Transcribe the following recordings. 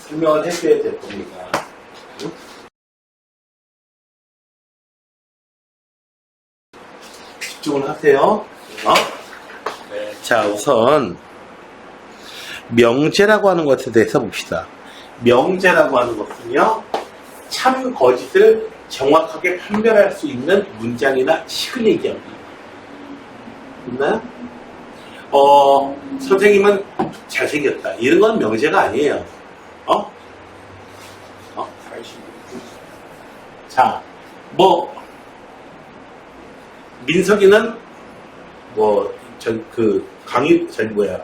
설명을 해줘야 될 겁니다. 집중을 하세요. 네. 자, 우선 명제라고 하는 것에 대해서 봅시다. 명제라고 하는 것은요, 참 거짓을 정확하게 판별할 수 있는 문장이나 식을 얘기합니다. 있나요? 선생님은 잘생겼다. 이런 건 명제가 아니에요. 자, 민석이는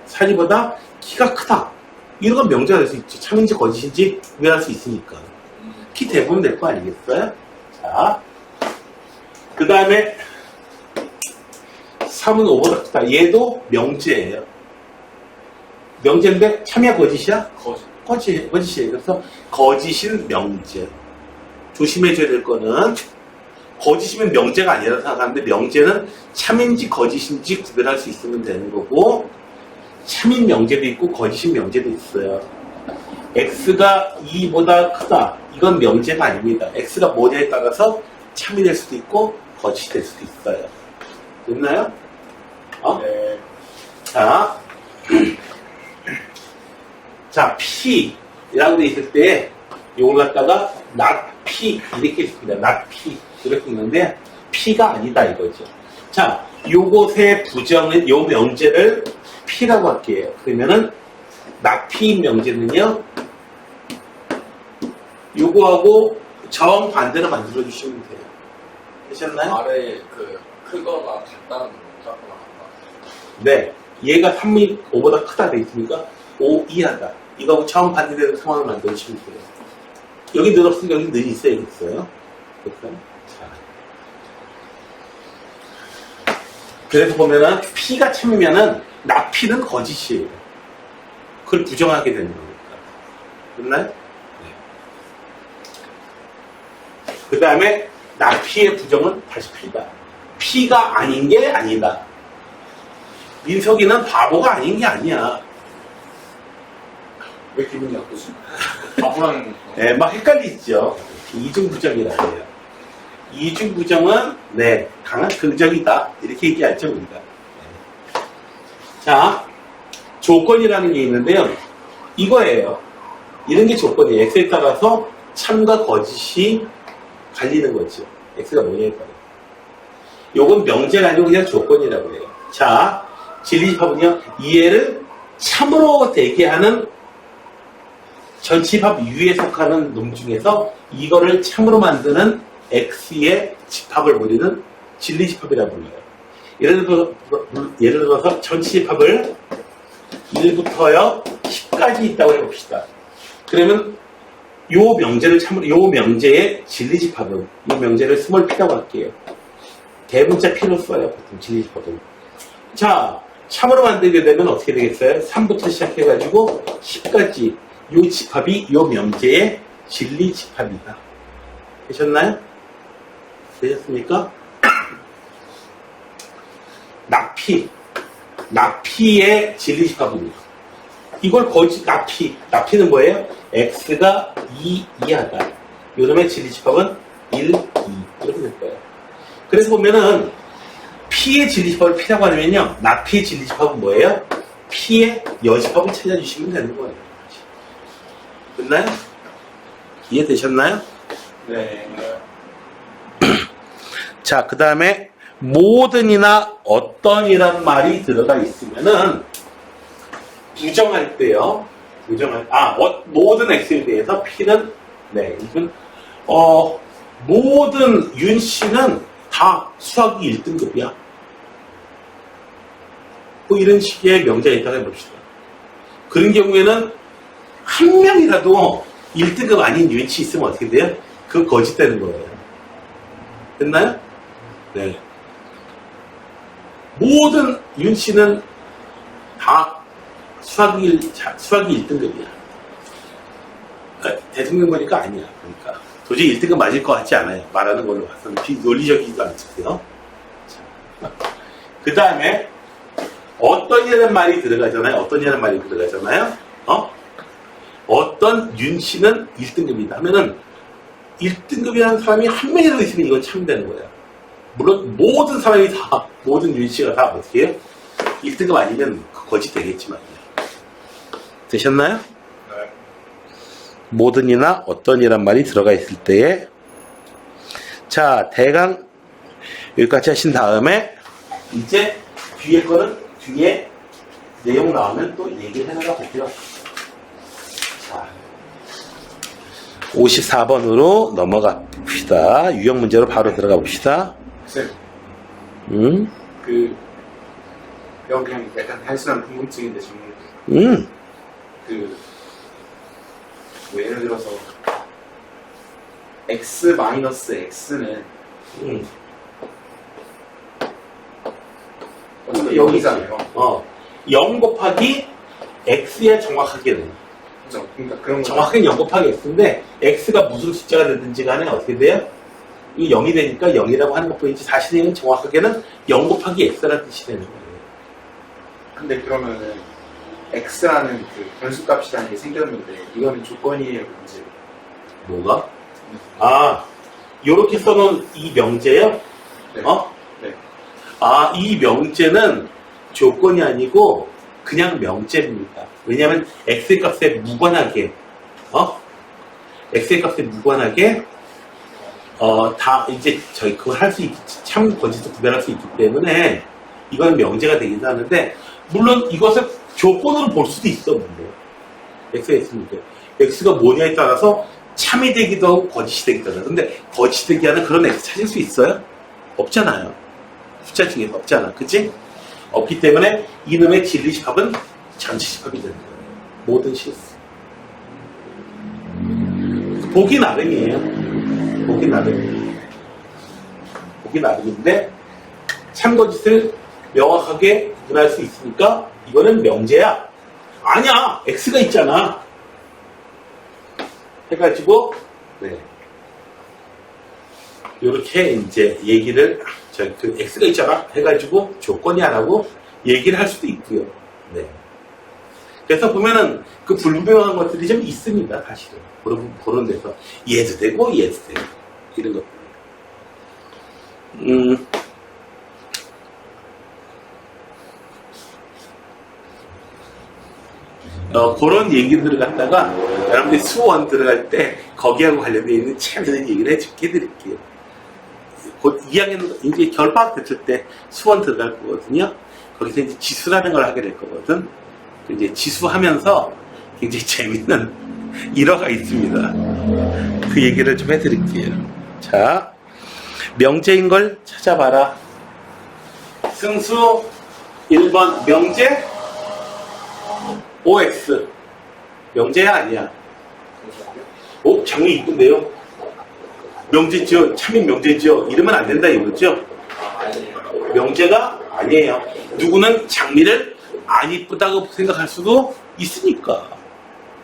산이보다 키가 크다. 이런 건 명제가 될 수 있죠. 참인지 거짓인지 구별할 수 있으니까. 키 대부분 될 거 아니겠어요? 자, 그 다음에 3은 5보다 크다. 얘도 명제예요. 명제인데 참이야 거짓이야? 거짓이에요. 그래서 거짓인 명제. 조심해줘야 될 거는 거짓이면 명제가 아니라고 생각하는데 명제는 참인지 거짓인지 구별할 수 있으면 되는 거고 참인 명제도 있고 거짓인 명제도 있어요. x가 2보다 크다. 이건 명제가 아닙니다. x가 뭐냐에 따라서 참이 될 수도 있고 거짓이 될 수도 있어요. 됐나요? 네. 자, P라고 돼 있을 때 요걸 갖다가 not P 이렇게 있습니다. not P 이렇게 있는데 P가 아니다 이거죠. 자, 요것의 부정은 요 명제를 P라고 할게요. 그러면은 not P 명제는요, 요거하고 정반대로 만들어 주시면 돼요. 되셨나요? 아래 크거나 같다는 작거나 같다. 네, 얘가 3이 5보다 크다 돼 있으니까 5 이하다. 이거하고 정반대되는 상황을 만들어주시면 돼요. 여기 늘 없으니까 여기 늘 있어야겠어요. 그렇죠? 그래서 보면은 P가 참이면은 not P는 거짓이에요. 그걸 부정하게 되는 거니까. 됐나요? 네. 그 다음에 not P의 부정은 다시 P다. P가 아닌 게 아니다. 민석이는 바보가 아닌 게 아니야. 왜 기분이 나쁘지? 바보라는 네, 막 헷갈리죠. 이중부정이라고 해요. 이중부정은 강한 긍정이다. 이렇게 얘기하죠, 우리가. 자, 조건이라는 게 있는데요. 이거예요. 이런 게 조건이에요. x에 따라서 참과 거짓이 갈리는 거죠. x가 뭐냐에 따라. 요건 명제가 아니고 그냥 조건이라고 해요. 자, 진리집합은요, 이해를 참으로 되게 하는 전치합 U에 속하는 놈 중에서 이거를 참으로 만드는 X의 집합을 우리는 진리집합이라고 불러요. 예를 들어서 전치집합을 1부터요 10까지 있다고 해봅시다. 그러면 요 명제를 참으로, 요 명제의 진리집합은, 요 명제를 스몰 P라고 할게요. 대문자 P로 써요, 보통 진리집합은. 자, 참으로 만들게 되면 어떻게 되겠어요? 3부터 시작해가지고 10까지 요 집합이 요 명제의 진리 집합이다. 되셨나요? 되셨습니까? 낙피의 진리 집합입니다. 이걸 낙피는 뭐예요? x가 2 이하다. 요놈의 진리 집합은 1, 2 이렇게 될 거예요. 그래서 보면은 P의 진리 집합을 P라고 하면요, 낙피의 진리 집합은 뭐예요? P의 여집합을 찾아주시면 되는 거예요. 됐나요? 이해되셨나요? 네. 자, 그 다음에 모든이나 어떤이란 말이 들어가 있으면은 부정할 때요. 모든 x에 대해서 P는 이건 모든 윤 씨는 다 수학이 1등급이야. 뭐 이런 식의 명제가 있다고 해봅시다. 그런 경우에는 한 명이라도 1등급 아닌 윤씨 있으면 어떻게 돼요? 그거 거짓되는 거예요. 됐나요? 네. 모든 윤씨는 다 수학이 1등급이야. 그러니까 대통령 보니까 아니야. 그러니까 도저히 1등급 맞을 것 같지 않아요. 말하는 걸로 봐서는 논리적이지도 않고요. 그 다음에 어떤이라는 말이 들어가잖아요. 어떤 윤 씨는 1등급이다 하면은 1등급이라는 사람이 한 명이라도 있으면 이건 참되는 거예요. 물론 모든 사람이 다, 모든 윤 씨가 다 어떻게 해요? 1등급 아니면 거짓 되겠지만. 되셨나요? 네. 모든이나 어떤이란 말이 들어가 있을 때에 자, 대강 여기까지 하신 다음에 이제 뒤에 거는 뒤에 내용 나오면 또 얘기를 해나가 볼게요. 자, 54번으로 넘어가 봅시다. 유형 문제로 바로 들어가 봅시다. 쌤, 음, 이건 그냥 약간 단순한 궁금증인데 질문. 뭐 예를 들어서 x-x는 어차피 여기잖아요. 0 곱하기 x에 정확하게는. 그죠? 그러니까 그런 거. 정확하게 0 곱하기 x인데 x가 무슨 숫자가 되든지 간에 어떻게 돼요? 이 0이 되니까 0이라고 하는 것뿐이지 사실은 정확하게는 0 곱하기 x라는 뜻이 되는 거예요. 근데 그러면은 x라는 그 변수값이라는 게 생겼는데 이거는 조건이에요, 문제. 뭐가? 아, 요렇게 써놓은 이 명제요? 네. 네. 아, 이 명제는 조건이 아니고 그냥 명제입니다. 왜냐하면 x의 값에 무관하게 x의 값에 무관하게 다 이제 저희 그걸 할 수 있기, 참 거짓도 구별할 수 있기 때문에 이건 명제가 되기도 하는데 물론 이것을 조건으로 볼 수도 있어. 물론 x가 있으니까 x가 뭐냐에 따라서 참이 되기도 하고 거짓이 되기도 하잖아. 근데 거짓이 되기 하는 그런 x 찾을 수 있어요? 없잖아요. 숫자 중에서 없잖아. 그치? 없기 때문에 이놈의 진리집합은 전치집합이 되는 거예요. 모든 실수. 보기 나름이에요. 보기 나름. 보기 나름인데 참거짓을 명확하게 구분할 수 있으니까 이거는 명제야. 아니야. x가 있잖아. 해가지고 이렇게 이제 얘기를 그 x가 있잖아 해가지고 조건이 안 하고 얘기를 할 수도 있고요. 네. 그래서 보면은 그 불분명한 것들이 좀 있습니다. 사실은 그런 데서 얘도 되고 얘도 되고 이런 것들. 그런 얘기들을 갖다가 여러분들이 수원 들어갈 때 거기하고 관련되어 있는 재미있는 얘기를 해드릴게요. 곧 2학년 이제 겨울방학 됐을 때 수원 들어갈 거거든요. 거기서 이제 지수라는 걸 하게 될 거거든. 이제 지수하면서 굉장히 재밌는 일화가 있습니다. 그 얘기를 좀 해드릴게요. 자, 명제인 걸 찾아봐라. 승수 1번 명제 OX 명제야 아니야? 장미 이쁜데요? 명제죠. 참인 명제죠. 이러면 안 된다 이거죠? 명제가 아니에요. 누구는 장미를 안 이쁘다고 생각할 수도 있으니까.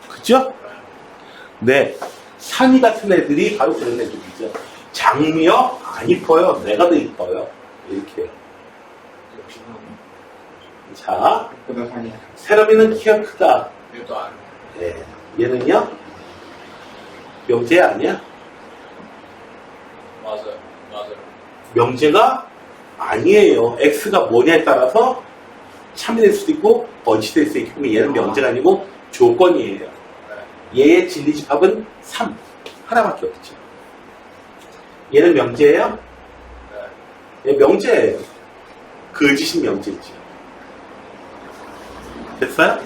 그죠? 네. 상이 같은 애들이 바로 그런 애들이죠. 장미요? 안 이뻐요. 내가 더 이뻐요. 이렇게. 자, 세롬이는 키가 크다. 얘도 안. 네. 얘는요? 명제 아니야? 맞아요. 명제가 아니에요. x가 뭐냐에 따라서 참이 될 수도 있고 번치 될 수도 있기 때문에 얘는 명제가 아니고 조건이에요. 얘의 진리집합은 3 하나밖에 없죠. 얘는 명제예요? 얘 명제예요. 거짓인 명제죠. 됐어요?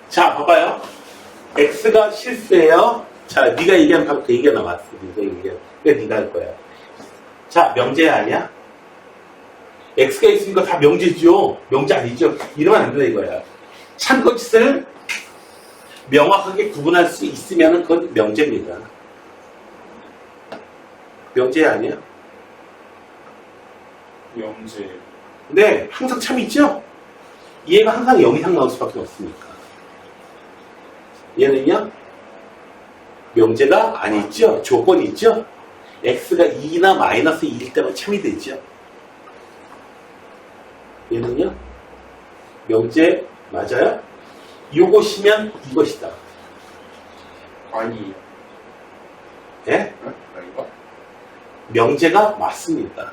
자, 봐봐요. x가 실수예요. 자, 네가 얘기하면 바로 그 얘기가 나왔어. 네가 얘기하면. 그게 네가 할 거야. 자, 명제 아니야? x가 있으니까 다 명제죠. 명제 아니죠. 이러면 안 된다 이거야. 참거짓을 명확하게 구분할 수 있으면 그건 명제입니다. 명제 아니야? 명제. 네, 항상 참 있죠? 얘가 항상 0 이상 나올 수밖에 없으니까. 얘는요? 명제가 아니죠? 조건이 있죠? x가 2나 마이너스 2일 때만 참이 되죠. 얘는요? 명제 맞아요? 요것이면 이것이다. 아니에요. 예? 응? 아닌가? 명제가 맞습니다.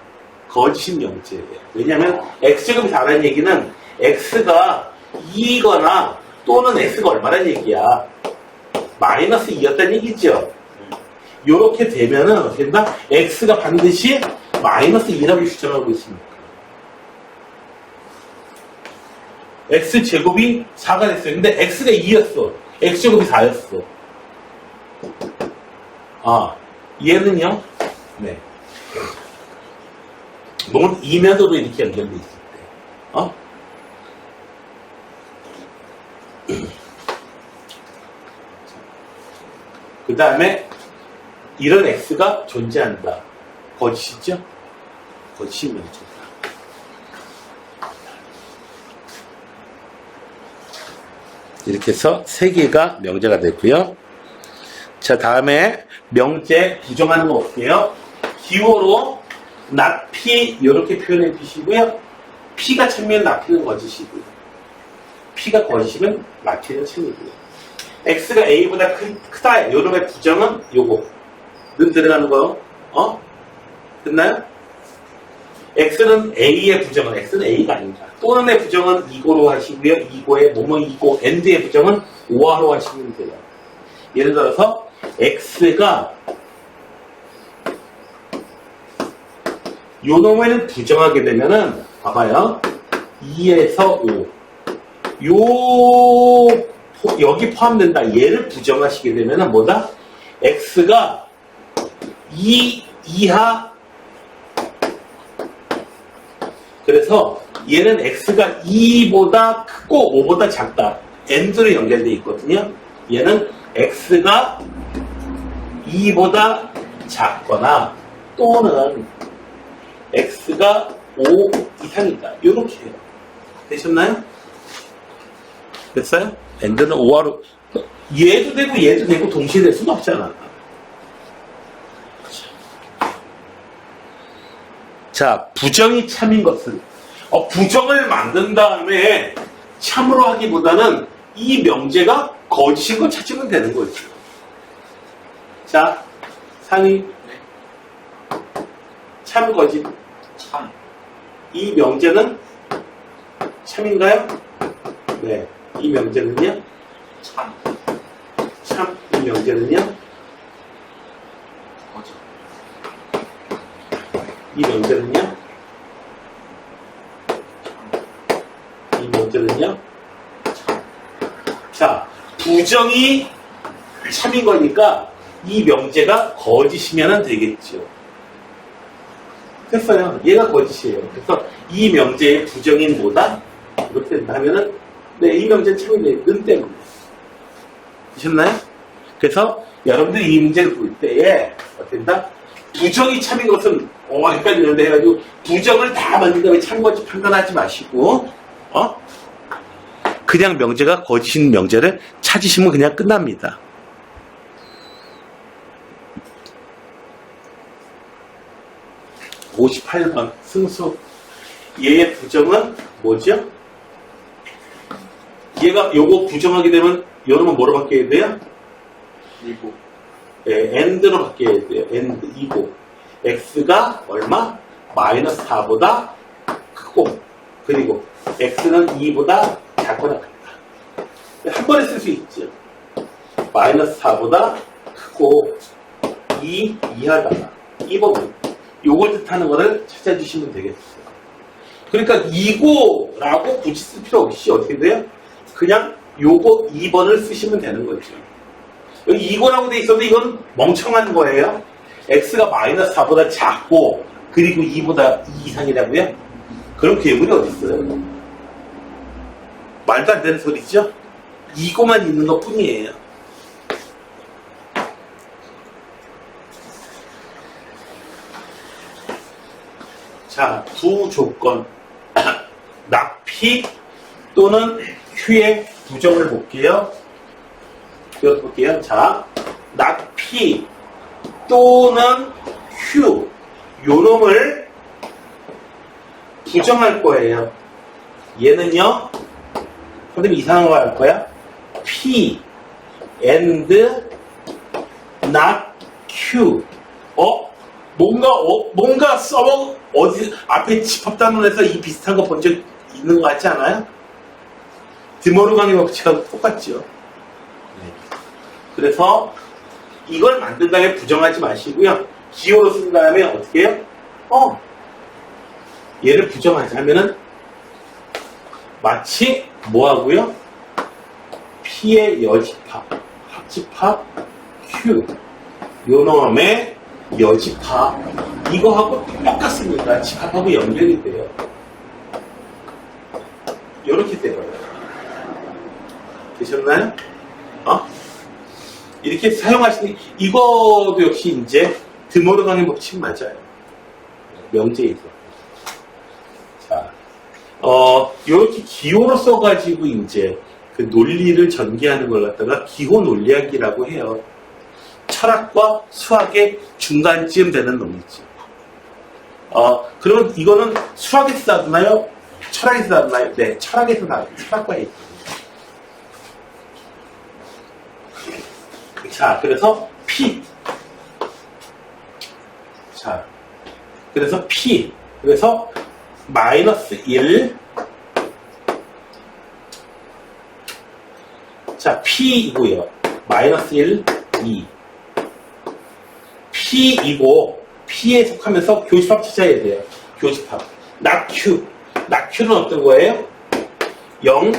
거짓인 명제예요. 왜냐하면 x제곱이 4라는 얘기는 x가 2거나 또는 x가 얼마라는 얘기야. 마이너스 2였다는 얘기죠. 요렇게 되면은 어떻게 된다? x가 반드시 마이너스 2라고 주장하고 있습니다. x제곱이 4가 됐어요. 근데 x가 2였어. x제곱이 4였어. 아, 얘는요? 네. 뭔 이면서도 이렇게 연결돼 있을 때. 어? 그 다음에 이런 x가 존재한다. 거짓이죠? 거짓이 명제다. 이렇게 해서 3개가 명제가 됐고요. 자, 다음에 명제 부정하는 거 볼게요. 기호로 not p 이렇게 표현해 주시고요. p가 참이면 not p는 거짓이고요. p가 거짓이면 not p는 참이고요. x가 a보다 크다. 이놈의 부정은 요거. 는 들어가는 거. 됐나요? x는 a의 부정은 x는 a가 아닙니다. 또는의 부정은 2고로 하시고요. 2고의 뭐뭐 2고 and의 부정은 5화로 하시면 돼요. 예를 들어서 x가 요 놈에는 부정하게 되면은 봐봐요. 2에서 5. 여기 포함된다. 얘를 부정하시게 되면은 뭐다? x가 2 이하. 그래서 얘는 x가 2보다 크고 5보다 작다. and로 연결되어 있거든요. 얘는 x가 2보다 작거나 또는 x가 5 이상이다. 이렇게 해요. 되셨나요? 됐어요? and는 5하로 얘도 되고 얘도 되고 동시에 될 수는 없잖아. 자, 부정이 참인 것은 부정을 만든 다음에 참으로 하기보다는 이 명제가 거짓인 걸 찾으면 되는 거죠. 자, 상위 참 거짓. 참. 이 명제는 참인가요? 네. 이 명제는요? 참. 참. 이 명제는요? 거짓. 이 명제는요? 이 명제는요? 자, 부정이 참인 거니까 이 명제가 거짓이면 되겠죠. 됐어요. 얘가 거짓이에요. 그래서 이 명제의 부정인 뭐다? 이렇게 된다면은 네, 이 명제는 참이네. 는 때문에. 되셨나요? 그래서 여러분들이 이 문제를 볼 때에 어떻게 된다? 부정이 참인 것은 헷갈리는데 해가지고 부정을 다 만든 다음에 참 거짓 판단하지 마시고 그냥 명제가 거짓인 명제를 찾으시면 그냥 끝납니다. (58번) 승수. 얘의 부정은 뭐죠? 얘가 요거 부정하게 되면 여러분 뭐로 바뀌어야 돼요? 2고. 네, and로 바뀌어야 돼요. and 2고 x가 얼마? 마이너스 4보다 크고 그리고 x는 2보다 작거나 크다. 한 번에 쓸 수 있죠. 마이너스 4보다 크고 2 이하다. 이 부분. 요걸 뜻하는 거를 찾아주시면 되겠어요. 그러니까 2고라고 굳이 쓸 필요 없이 어떻게 돼요? 그냥 요거 2번을 쓰시면 되는 거죠. 여기 2고라고 돼 있었는데 이건 멍청한 거예요. x가 마이너스 4보다 작고 그리고 2보다 2 이상이라고요? 그럼 괴물이 어디 있어요? 말도 안 되는 소리죠? 2고만 있는 것 뿐이에요. 자, 두 조건. 낙피 또는 q의 부정을 볼게요. 이것도 볼게요. 자, 낙피 또는 Q 요 놈을 부정할 거예요. 얘는요, 선생님 이상한 거 할 거야. P and not Q. 뭔가 어디 앞에 집합단원에서 이 비슷한 거 본 적 있는 거 같지 않아요? 드모르간의 법칙하고 똑같죠. 네. 그래서 이걸 만든 다음에 부정하지 마시고요. 기호로 쓴 다음에 어떻게 해요? 얘를 부정하자 하면은 마치 뭐 하고요? P의 여집합, 합집합 Q 요 놈의 여집합 이거하고 똑같습니다. 집합하고 연결이 돼요. 이렇게 돼요. 되셨나요? 이렇게 사용하시는 이거도 역시 이제 드모르간의 법칙 맞아요. 명제에 있어. 자, 이렇게 기호로 써가지고 이제 그 논리를 전개하는 걸 갖다가 기호 논리학이라고 해요. 철학과 수학의 중간쯤 되는 놈이지. 그럼 이거는 수학에서 나왔나요? 철학에서 나왔나요? 네, 철학에서 나왔어요. 철학과에 있어요. 자, 그래서 P. 자, 그래서 P. 그래서 마이너스 1. 자, P이고요. 마이너스 1, 2. P이고, P에 속하면서 교집합 찾아야 돼요. 교집합. not Q. not Q는 어떤 거예요? 0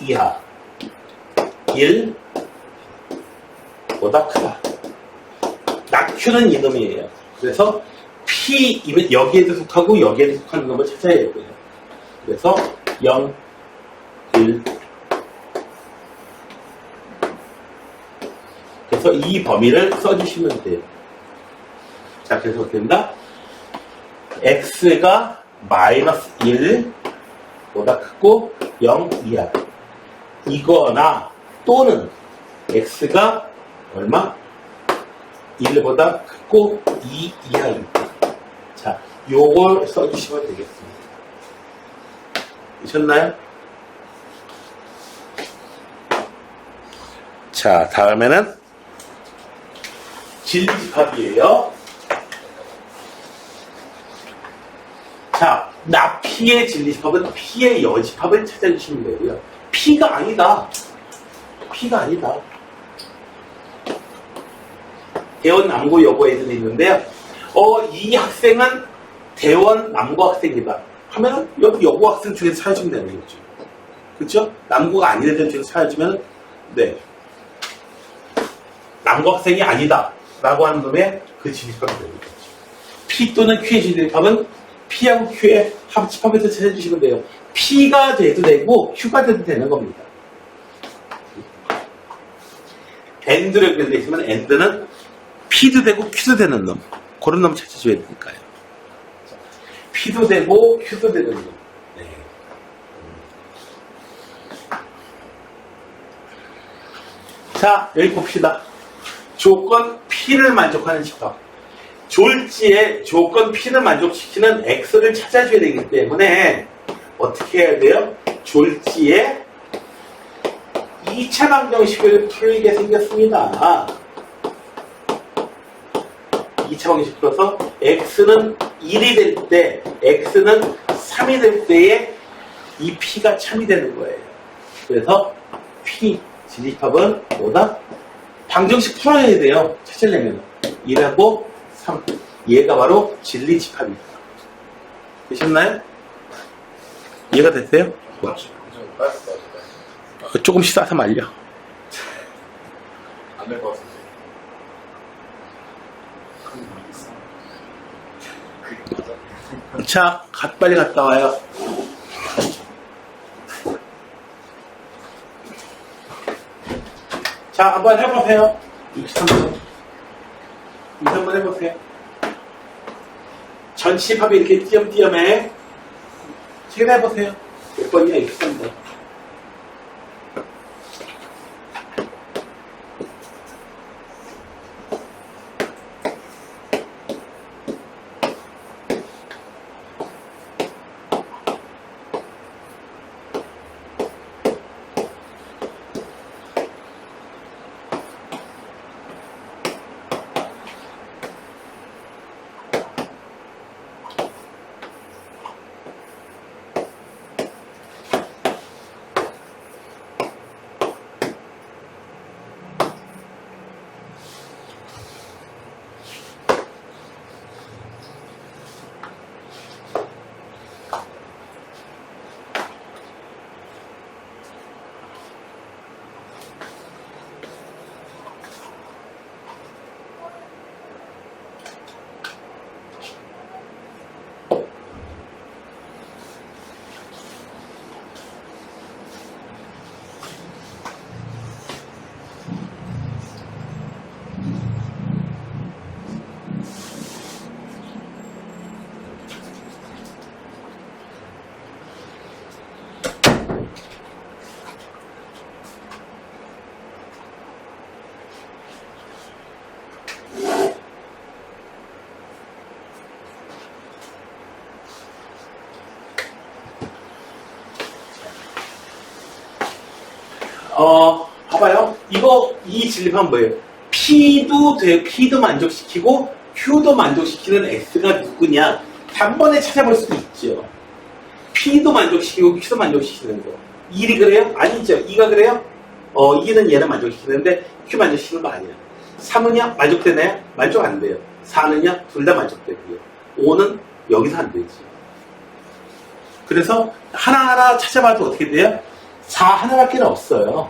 이하. 1 보다 크다. not Q는 이놈이에요. 그래서 P이면 여기에도 속하고 여기에도 속하는 놈을 찾아야 되고요. 그래서 0, 1. 그래서 이 범위를 써주시면 돼요. 자, 그래서 어떻게 된다? X가 마이너스 1보다 크고 0 이하. 이거나 또는 X가 얼마? 1보다 크고 2 이하입니다. 자, 요걸 써주시면 되겠습니다. 되셨나요? 자, 다음에는 진리집합이에요. 자, 나 P의 진리집합은 P의 여집합을 찾아주시면 되고요. P가 아니다. P가 아니다. 대원 남고 여고 애들이 있는데요. 이 학생은 대원 남고 학생이다. 하면은 여기 여고 학생 중에서 찾아주면 되는 거죠. 그렇죠? 남고가 아닌 애들 중에서 찾아주면 네. 남고 학생이 아니다. 라고 하는 놈의 그 진리집합이 됩니다. P 또는 Q의 진리집합은 P하고 Q의 합집합에서 찾아주시면 돼요. P가 돼도 되고 Q가 돼도 되는 겁니다. AND로 연결되어 있으면 AND는 P도 되고 Q도 되는 놈. 그런 놈 찾아줘야 되니까요. P도 되고 Q도 되는 놈. 네. 자, 여기 봅시다. 조건 P를 만족하는 집합. 졸지에 조건 P를 만족시키는 X를 찾아줘야 되기 때문에 어떻게 해야 돼요? 졸지에 2차 방정식을 풀게 생겼습니다. 2차 방정식 풀어서 X는 1이 될 때, X는 3이 될 때에 이 P가 참이 되는 거예요. 그래서 P, 진리집합은 뭐다? 방정식 풀어야 돼요. 찾으려면. 1하고 3. 얘가 바로 진리집합입니다. 되셨나요? 이해가 됐어요? 조금씩 싸서 말려. 안 될 것 같은데. 자, 빨리 갔다 와요. 자, 한번 해보세요. 63번. 이거 한번 해보세요. 전치합이 이렇게 띄엄띄엄해. 책 해보세요. 몇 번이야? 63번. 봐봐요. 이 진리파는 뭐예요? P도 만족시키고 Q도 만족시키는 X가 누구냐? 단번에 찾아볼 수도 있죠. P도 만족시키고 Q도 만족시키는 거. 1이 그래요? 아니죠. 2가 그래요? 2는 얘는 만족시키는데 Q 만족시키는 거 아니야. 3은요? 만족되나요? 만족 안 돼요. 4는요? 둘 다 만족되고요. 5는 여기서 안 되지. 그래서 하나하나 찾아봐도 어떻게 돼요? 4 하나밖에 없어요.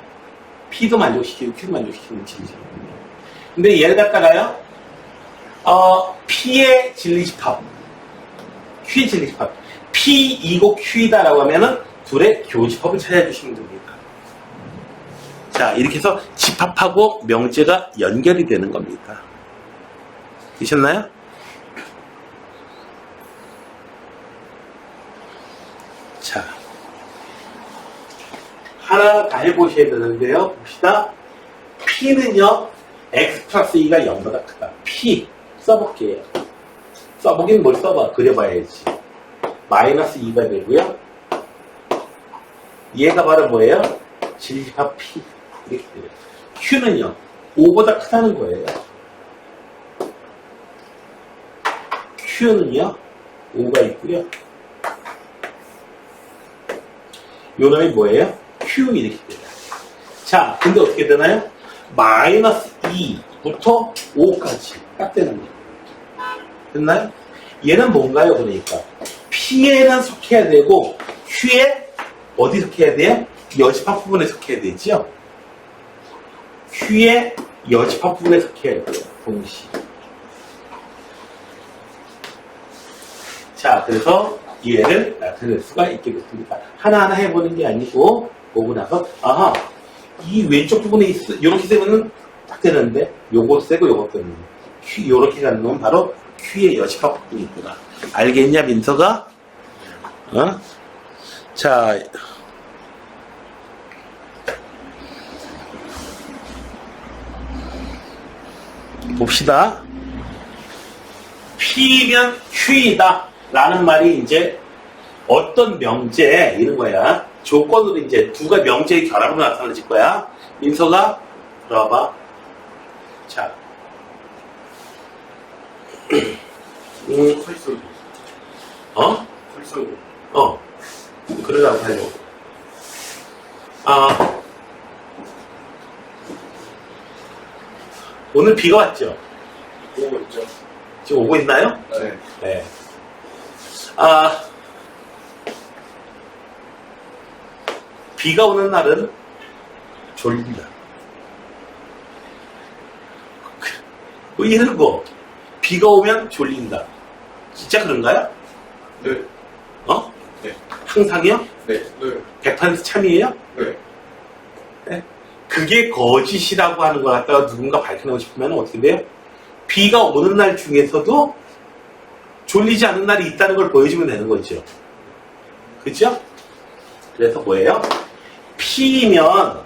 P도 만족시키고 Q도 만족시키는 진리. 근데 얘를 갖다가요, P의 진리집합, Q의 진리집합, P2고 Q이다라고 하면은 둘의 교집합을 찾아주시면 됩니다. 자, 이렇게 해서 집합하고 명제가 연결이 되는 겁니다. 되셨나요? 자, 하나 다 해보셔야 되는데요. 봅시다. P는요, X 플러스 2가 0보다 크다. P 써볼게요. 써보긴 뭘 써봐. 그려봐야지. 마이너스 2가 되고요. 얘가 바로 뭐예요? 진리집합 P. 이렇게 돼요. Q는요, 5보다 크다는 거예요. Q는요, 5가 있고요. 요 놈이 뭐예요? Q 이렇게 돼요. 자, 근데 어떻게 되나요? 마이너스 2부터 5까지 딱 되는 거예요. 됐나요? 얘는 뭔가요? 그러니까 P에는 속해야 되고 Q에 어디 속해야 돼요? 여집합 부분에 속해야 되죠? Q에 여집합 부분에 속해야 돼요. 동시에. 자, 그래서 얘를 나타낼 수가 있게 됐습니다. 하나하나 해보는 게 아니고 보고 나서 아하, 이 왼쪽 부분에 이렇게 되면은 딱 되는데 요거 세고 요거 되는 Q, 요렇게 가는 건 바로 Q의 여집합 부분이 있구나. 알겠냐, 민서가? 자, 봅시다. P면 Q이다 라는 말이 이제 어떤 명제 이런 거야. 조건으로 이제 두가 명제의 결합으로 나타나질 거야. 민서가 들어봐. 자, 설설구. 설설구. 그러라고 하려고. 오늘 비가 왔죠? 오고 있죠? 지금 오고 있나요? 네. 네. 비가 오는 날은 졸립니다. 뭐 이런 거. 비가 오면 졸린다. 진짜 그런가요? 네. 네. 항상이요? 네. 네. 100% 참이에요? 네. 네. 그게 거짓이라고 하는 것 갖다가 누군가 밝혀내고 싶으면 어떻게 돼요? 비가 오는 날 중에서도 졸리지 않은 날이 있다는 걸 보여주면 되는 거죠. 그죠? 그래서 뭐예요? P면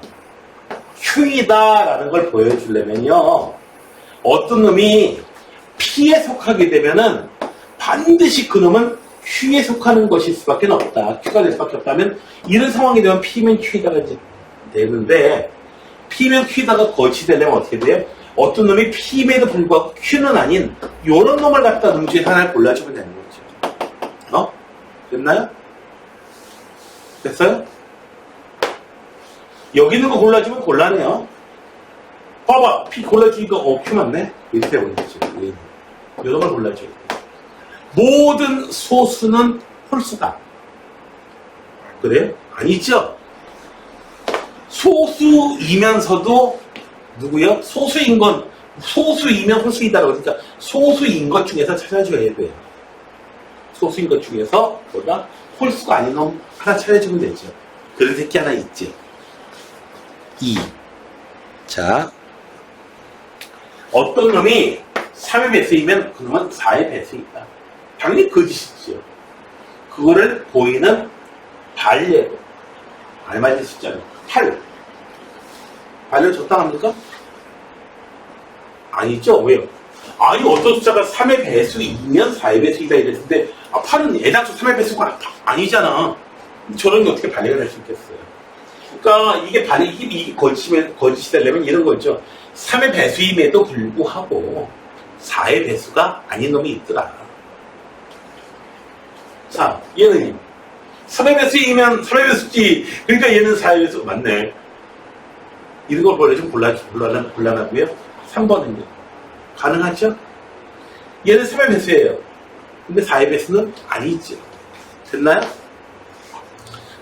Q이다라는 걸 보여주려면요. 어떤 놈이 P에 속하게 되면은 반드시 그 놈은 Q에 속하는 것일 수밖에 없다. Q가 될 수밖에 없다면 이런 상황이 되면 P면 Q이다가 되는데 P면 Q이다가 거치 되려면 어떻게 돼요? 어떤 놈이 P임에도 불구하고 Q는 아닌 요런 놈을 갖다 놈 중에 하나를 골라주면 되는 거죠. 됐나요? 됐어요? 여기 있는 거 골라주면 곤란해요. 봐봐, P 골라주니까 Q 맞네? 이렇게 되는 거죠. 요런 걸 골라줘요. 모든 소수는 홀수다. 그래요? 아니죠? 소수이면서도 누구요? 소수이면 홀수이다라고 그러니까 소수인 것 중에서 찾아줘야 돼요. 소수인 것 중에서 뭐다? 홀수가 아닌 놈 하나 찾아주면 되죠. 그런 새끼 하나 있지. 2. 자, 어떤 놈이 3의 배수이면 그 놈은 4의 배수이다. 당연히 거짓이죠. 그거를 보이는 반례로 알맞은 숫자로 8. 반례를 적당합니까? 아니죠. 왜요? 아니 어떤 숫자가 3의 배수이면 4의 배수이다 이랬는데 8은 애당초 3의 배수가 아니잖아. 저런 게 어떻게 반례가 될 수 있겠어요. 그러니까 이게 반의 힘이 거짓이 되려면 이런 거죠. 3의 배수임에도 불구하고 4의 배수가 아닌 놈이 있더라. 자, 얘는 3의 배수이면 3의 배수지. 그러니까 얘는 4의 배수 맞네. 이런 걸 원래 좀 곤란하고요. 3번은요. 가능하죠? 얘는 3의 배수예요. 근데 4의 배수는 아니죠. 됐나요?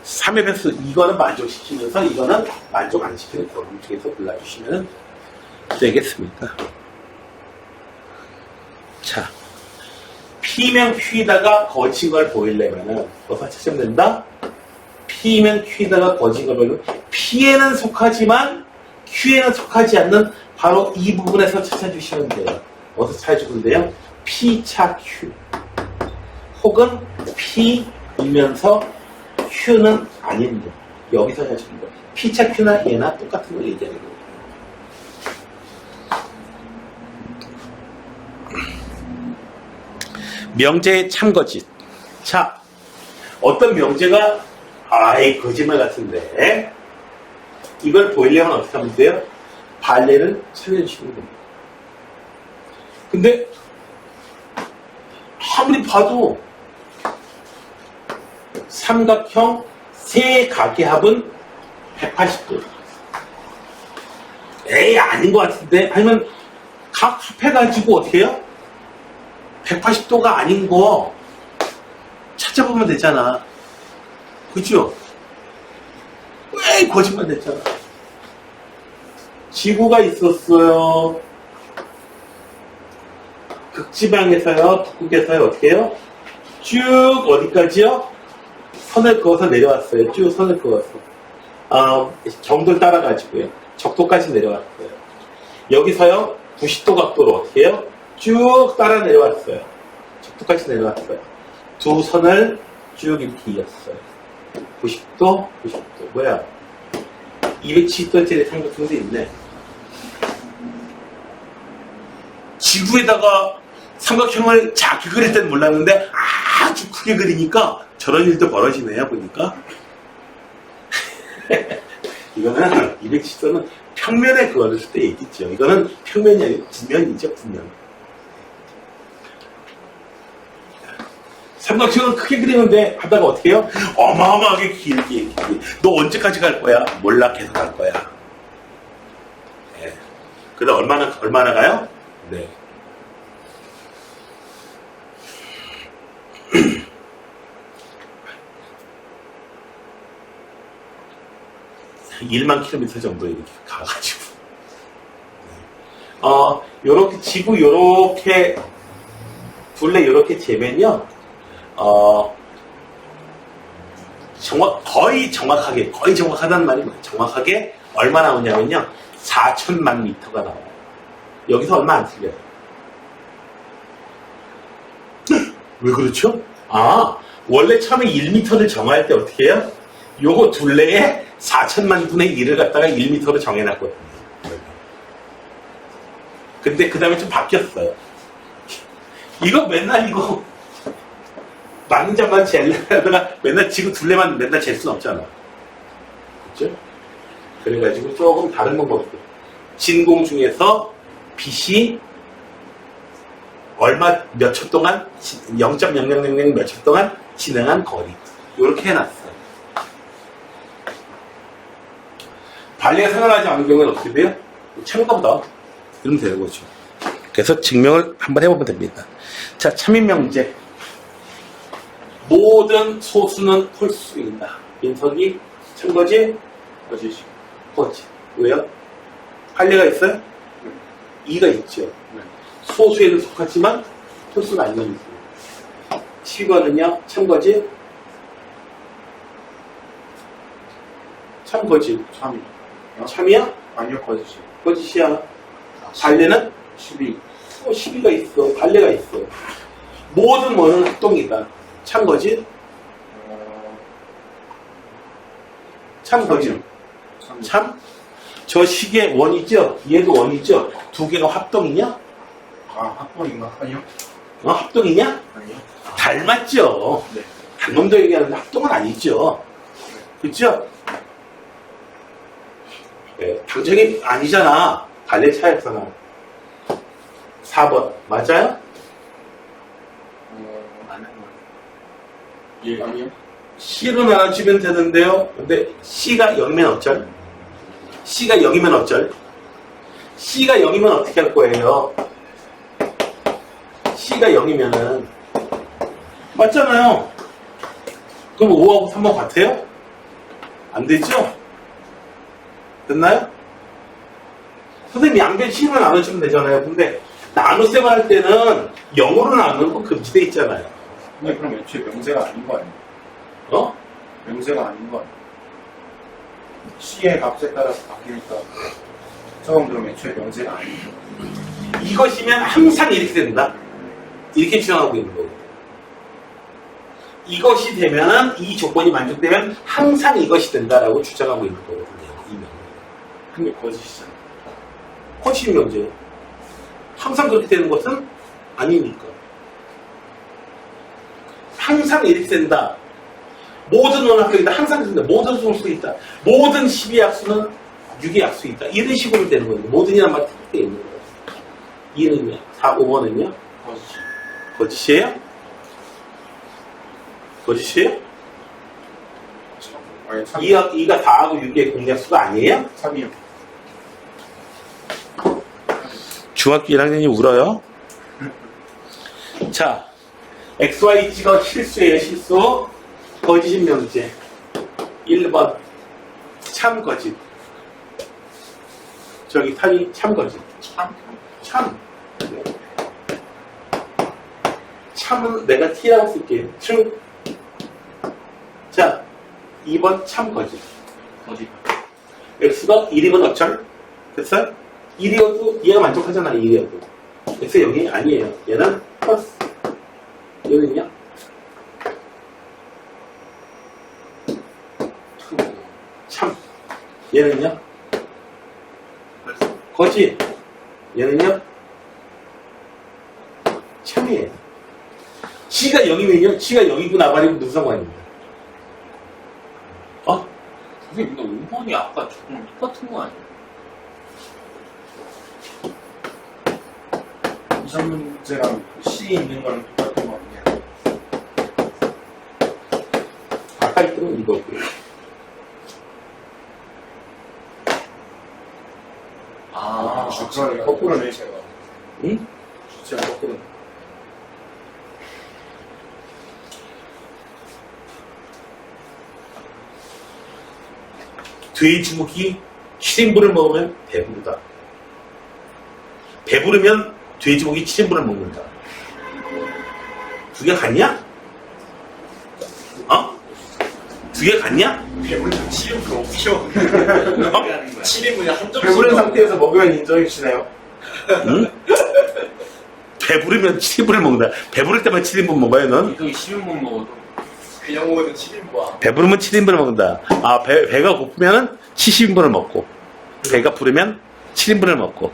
3의 배수 이거는 만족시키면서 이거는 만족 안 시키는 그런 중에서 골라주시면 되겠습니다. 자, P면 Q에다가 거친 걸 보이려면은 뭐가 찾으면 된다? P면 Q에다가 거친 걸 보이려면 P에는 속하지만 Q에는 속하지 않는 바로 이 부분에서 찾아주시면 돼요. 어디서 찾아주면 돼요? P차 Q 혹은 P이면서 Q는 아닌데 여기서 찾아주는 거예요. P차 Q나 얘나 똑같은 걸 얘기하는 거예요. 명제의 참거짓. 자, 어떤 명제가 아이 거짓말 같은데 이걸 보이려면 어떻게 하면 돼요? 발레를 찾아주시면 됩니다. 근데 아무리 봐도 삼각형 세 각의 합은 180도. 에이 아닌 것 같은데 아니면 각 합해가지고 어떻게 해요? 180도가 아닌 거 찾아보면 되잖아. 그죠? 왜 거짓말 됐잖아. 지구가 있었어요. 극지방에서요, 북극에서요, 어떻게 해요? 쭉 어디까지요? 선을 그어서 내려왔어요. 쭉 선을 그어서. 경도를 따라가지고요. 적도까지 내려왔어요. 여기서요, 90도 각도로 어떻게 해요? 쭉 따라 내려왔어요. 적도까지 내려왔어요. 두 선을 쭉 이렇게 이었어요. 90도, 90도. 뭐야? 270도짜리 삼각형도 있네. 지구에다가 삼각형을 작게 그릴 때는 몰랐는데 아주 크게 그리니까 저런 일도 벌어지네요, 보니까. 이거는 270도는 평면에 그어졌을 때 얘기죠. 이거는 평면이 아니고 분면이죠, 분면. 삼각형을 크게 그리는데 하다가 어떻게 해요? 어마어마하게 길게. 너 언제까지 갈 거야? 몰라, 계속 갈 거야. 네. 그래, 얼마나 가요? 네. (1만 킬로미터) 정도 이렇게 가가지고. 요렇게, 지구 요렇게, 둘레 요렇게 재면요, 거의 정확하다는 말이 뭐예요? 정확하게 얼마 나오냐면요, 4천만 미터가 나와요. 여기서 얼마 안 틀려요. 왜 그렇죠? 원래 처음에 1m를 정할 때 어떻게 해요? 요거 둘레에 4천만 분의 1을 갖다가 1m로 정해놨거든요. 근데 그 다음에 좀 바뀌었어요. 이거 맨날 이거 많은 점만 젤라다가 맨날 지구 둘레만 맨날 잴 수는 없잖아. 그렇죠? 그래가지고 조금 다른 방법도. 진공 중에서 빛이 몇 초 동안 0.0000 몇 초 동안 진행한 거리. 이렇게 해놨어요. 발레가 생각나지 않는 경우는 어떻게 돼요? 참가보다 이러면 되는 거죠. 그래서 증명을 한번 해보면 됩니다. 자, 참인명제. 모든 소수는 홀수이다. 민석이 참거지? 거짓이. 거짓. 왜요? 할례가 있어요? 네. 2가 있죠. 네. 소수에는 속하지만 홀수는 아니면 있어요. 10번은요, 참거지? 참거지. 참이. 참이야? 아니요, 거짓이. 거짓이야. 발레는? 12. 12가 있어. 발레가 있어. 모든 뭐는 합동이다. 참거지? 참거지? 참? 저 식의 원이죠? 얘도 원이죠? 두 개가 합동이냐? 합동인가? 아니요. 합동이냐? 아니요. 닮았죠? 네. 닮음도 얘기하는데 합동은 아니죠? 그렇죠? 네, 당장이 아니잖아. 갈래 차였잖아. 4번 맞아요? 안 해요. 예, 아니요. C로 나눠주면 되는데요. 근데 C가 0이면 어쩔? C가 0이면 어쩔? C가 0이면 어떻게 할 거예요? C가 0이면은 맞잖아요. 그럼 5하고 3번 같아요? 안 되죠? 됐나요? 선생님 양변 C로 나눠주면 되잖아요. 근데 나눗셈을 할 때는 0으로 나누는 거 금지돼 있잖아요. 근데 그럼 애초에 명세가 아닌 거 아니에요? 어? 명세가 아닌 거 아니에요? C의 값에 따라서 바뀌니까 처음 그럼 애초에 명세가 아니에요. 이것이면 항상 이렇게 된다. 이렇게 주장하고 있는 거고. 이것이 되면은 이 조건이 만족되면 항상 이것이 된다라고 주장하고 있는 거거든요. 이 명. 근데 거짓이잖아요. 거짓 명제요. 항상 그렇게 되는 것은 아니니까. 항상 이렇게 된다. 모든 원학격이다. 항상 된다. 모든 소수 있다. 모든 12의 약수는 6의 약수 있다. 이런 식으로 되는 거예요. 모든이란 말 특별히 있는 거예요. 2는요? 4, 5번은요? 거짓이. 거짓이에요? 거짓이에요? 아니, 참. 2가 4하고 6의 공약수가 아니에요? 3이요. 중학교 1학년이 울어요. 자, XY 찍어 실수예요, 실수. 거짓인 명제. 1번. 참 거짓. 저기 탄이 참 거짓. 참. 네. 참은 내가 T라고 쓸게요. true. 자, 2번 참 거짓. 거짓. X가 1이면 어쩔? 됐어요? 1이어도 얘가 만족하잖아, 1이어도. X 0이 아니에요. 얘는 플러스. 얘는요? 참. 얘는요? 거짓. 얘는요? 참이에요. C가 0이면요? C가 0이고 나발이고 무슨 상관입니까? 어? 선생님, 근데 5번이 아까 조금 똑같은 거 아니에요? 2점 문제랑 C 있는 거랑 똑같은 거 아니에요? 아까 있던 이거고요. 그러네. 거꾸로네. 응? 진짜 거꾸로. 돼지고기 7인분을 먹으면 배부르다. 배부르면 돼지고기 7인분을 먹는다. 두 개 같냐? 어? 두 개 같냐? 배부른 7인분 없죠. 어? 7인분이 한 점씩. 배부른 상태에서 먹으면 인정해 주시나요? 응? 배부르면 7인분을 먹는다. 배부를 때만 7인분 먹어요, 넌? 이동이 10인분 먹어도. 그냥 먹으면 7인분. 배부르면 7인분을 먹는다. 아, 배가 고프면 70인분을 먹고, 배가 부르면 7인분을 먹고.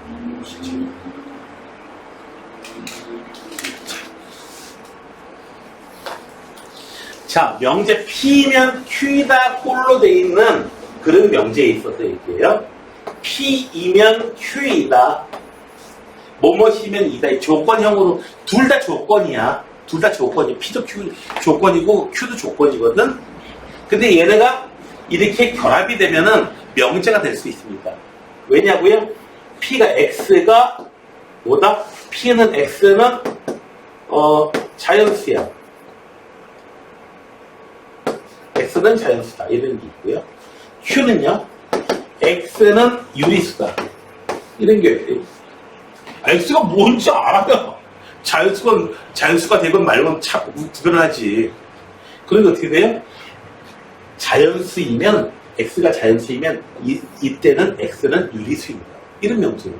자, 명제 P면 Q이다 꼴로 돼 있는 그런 명제에 있어서 얘기해요. P이면 Q이다. 뭐뭐시면 이다. 이 조건형으로 둘 다 조건이야. 둘 다 조건이. P도 Q 조건이고 Q도 조건이거든. 근데 얘네가 이렇게 결합이 되면은 명제가 될 수 있습니다. 왜냐고요? P가 X가 뭐다? P는 X는 자연수야. X는 자연수다. 이런 게 있고요. Q는요, X는 유리수다. 이런 게 있어요. X가 뭔지 알아요. 자연수가 되건 말건 구별하지. 그러니까 어떻게 돼요? 자연수이면, X가 자연수이면, 이때는 X는 유리수입니다. 이런 명제예요.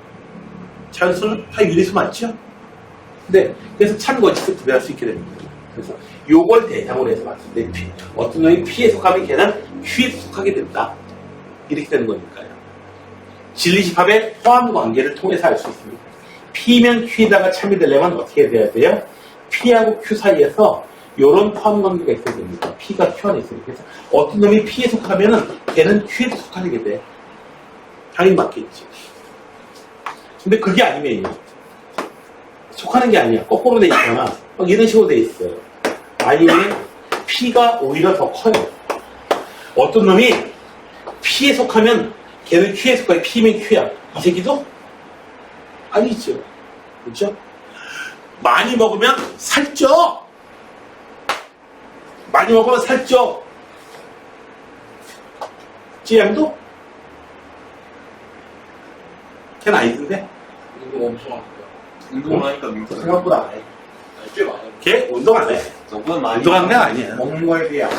자연수는 다 유리수 맞죠? 네. 그래서 참거짓을 구별할 수 있게 됩니다. 그래서 요걸 대상으로 해서 봤을 때 어떤 놈이 P에 속하면 걔는 Q에 속하게 된다. 이렇게 되는 거니까요. 진리집합의 포함 관계를 통해서 알 수 있습니다. P면 Q에다가 참이 되려면 어떻게 돼야 돼요? P하고 Q 사이에서 이런 포함 관계가 있어야 됩니다. P가 Q 안에 있어요. 그래서 어떤 놈이 P에 속하면은 걔는 Q에 속하게 돼. 당연히 맞겠지. 근데 그게 아니면 속하는 게 아니야. 거꾸로 돼 있거나 막 이런 식으로 돼 있어요. 아니면 P가 오히려 더 커요. 어떤 놈이 P에 속하면 걔는 Q에 속하요. P면 Q야. 이 새끼도 아니죠. 그렇죠? 많이 먹으면 살쪄. 많이 먹으면 살쪄. 찌양도? 걔는 아니던데? 운동 엄청 합니다. 운동을 하니까 민폐. 생각보다 안 해. 꽤 많아요. 걔 운동 안 해. 너보다 많이 운동하는 게 아니야. 먹는 거에 비해 안 해.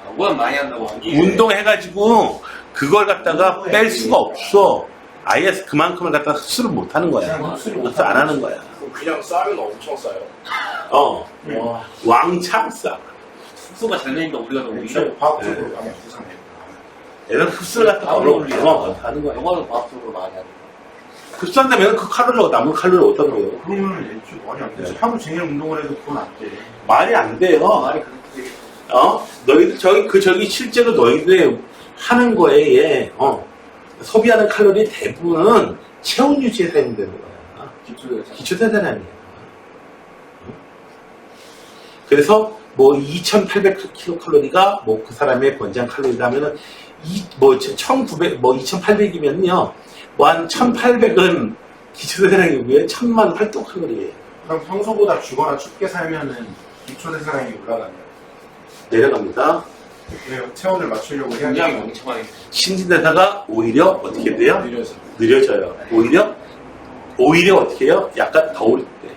너보다 많이 한다고. 운동해가지고 그걸 갖다가 뺄 수가 없어. 아예 그만큼을 갖다가 흡수를 못 하는 거야. 그냥 흡수를 흡수 안 하는 거야. 그냥 싸면 엄청 싸요. 와, 왕창 싸. 숙소가 잘 되니까 우리가 더 오히려 애초에 과학적으로 가면 부상해. 얘는 흡수를 갖다가 어려워 하는 거야. 영화는 과학적으로 많이 하는 흡수한다면 그 칼로리가 남은 칼로리를 어디다 넣어요? 그러면 애초에 말이 안 되지. 하루 종일 운동을 해도 그건 안 돼. 말이 안 돼요. 말이 그렇게 되겠어. 너희들 저기 실제로 너희들 하는 거에 소비하는 칼로리 대부분은 체온 유지에 사용되는 거야. 기초에서. 기초대사량이야. 그래서 뭐 2,800kcal가 뭐 그 사람의 권장 칼로리라면은 1,900, 2,800이면요. 뭐 한 1,800은 기초대사량이고요. 1,000만 활동 칼로리예요. 그럼 평소보다 죽거나 춥게 살면은 기초대사량이 올라가면 내려갑니다. 체온을 맞추려고 해야 굉장히 돼. 멍청하게. 신진대사가 오히려 어떻게 돼요? 느려서. 느려져요. 오히려 어떻게 해요? 약간 더울 때.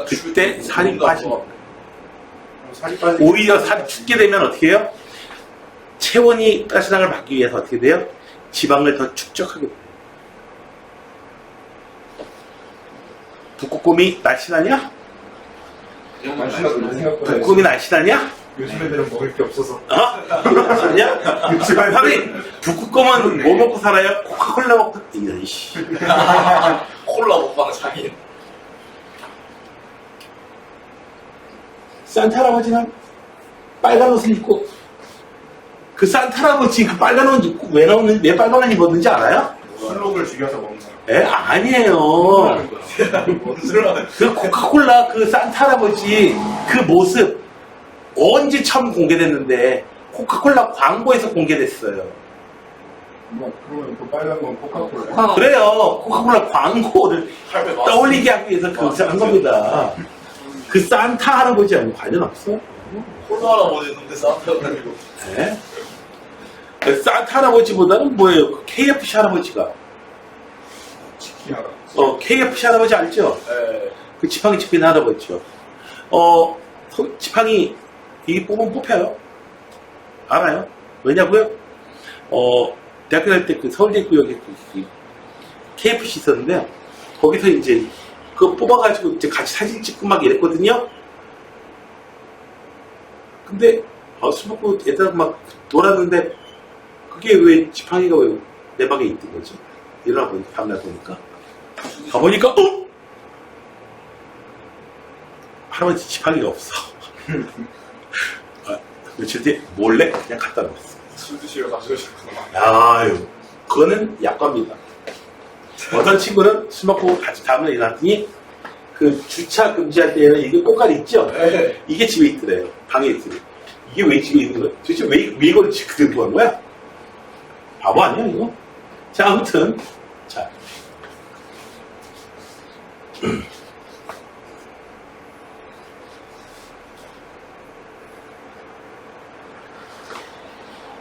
그때 살이 빠집니다. 살이 빠지. 오히려 살이 춥게 되면 어떻게 해요? 체온이 가스량을 받기 위해서 어떻게 돼요? 지방을 더 축적하게 돼요. 북극곰이 날씬하냐? 날씨가 그런 생각보다 북극곰이 날씬하냐? 요즘 애들은 먹을 게 없어서. 아니야? 형님, 북극곰은 뭐 먹고 살아요? 코카콜라 먹고, 이런, 씨. 콜라 먹방 장인. 산타 할아버지는 빨간 옷을 입고, 그 산타 할아버지 그 빨간 옷 입고 왜 빨간 옷 입었는지 알아요? 술록을 죽여서 먹는 거야. 에? 아니에요. 뭔 소리 하는 그 코카콜라 그 산타 할아버지 그 모습 언제 처음 공개됐는데 코카콜라 광고에서 공개됐어요. 뭐 그러면 그 빨간 건 코카콜라. 그래요. 코카콜라 광고를 할배 맞 떠올리게 하기 위해서 그렇게 한 겁니다. 그 산타 할아버지하고 관련 없어? 콜라 할아버지 근데 싸움하고 아니고. 네? 산타 할아버지보다는 뭐예요? 그 KFC 할아버지가. 치킨하라. KFC 할아버지 알죠? 네. 그 지팡이 집히는 할아버지요. 지팡이 이게 뽑으면 뽑혀요. 알아요? 왜냐고요? 대학교 다닐 때 그 서울대구역에 그 KFC 있었는데요. 거기서 이제 그거 뽑아가지고 이제 같이 사진 찍고 막 이랬거든요. 근데 술 먹고 애들 막 놀았는데 그게 왜 지팡이가 왜 내 방에 있던 거지? 일어나 보니까 밤날 보니까 가보니까 할아버지 지팡이가 없어. 며칠 뒤에 몰래 그냥 갖다 놨어. 술 드시러 가셔가지구나. 아유, 그거는 약과입니다. 어떤 친구는 술 먹고 같이 다음날 일어났더니 그 주차 금지할 때에는 이게 꽃갈이 있죠? 네. 이게 집에 있더래요. 방에 있더래요. 이게 왜 집에 있는 거야? 도대체 왜 이걸 지금 들고 간 거야? 바보 아니야, 이거? 자, 아무튼. 자.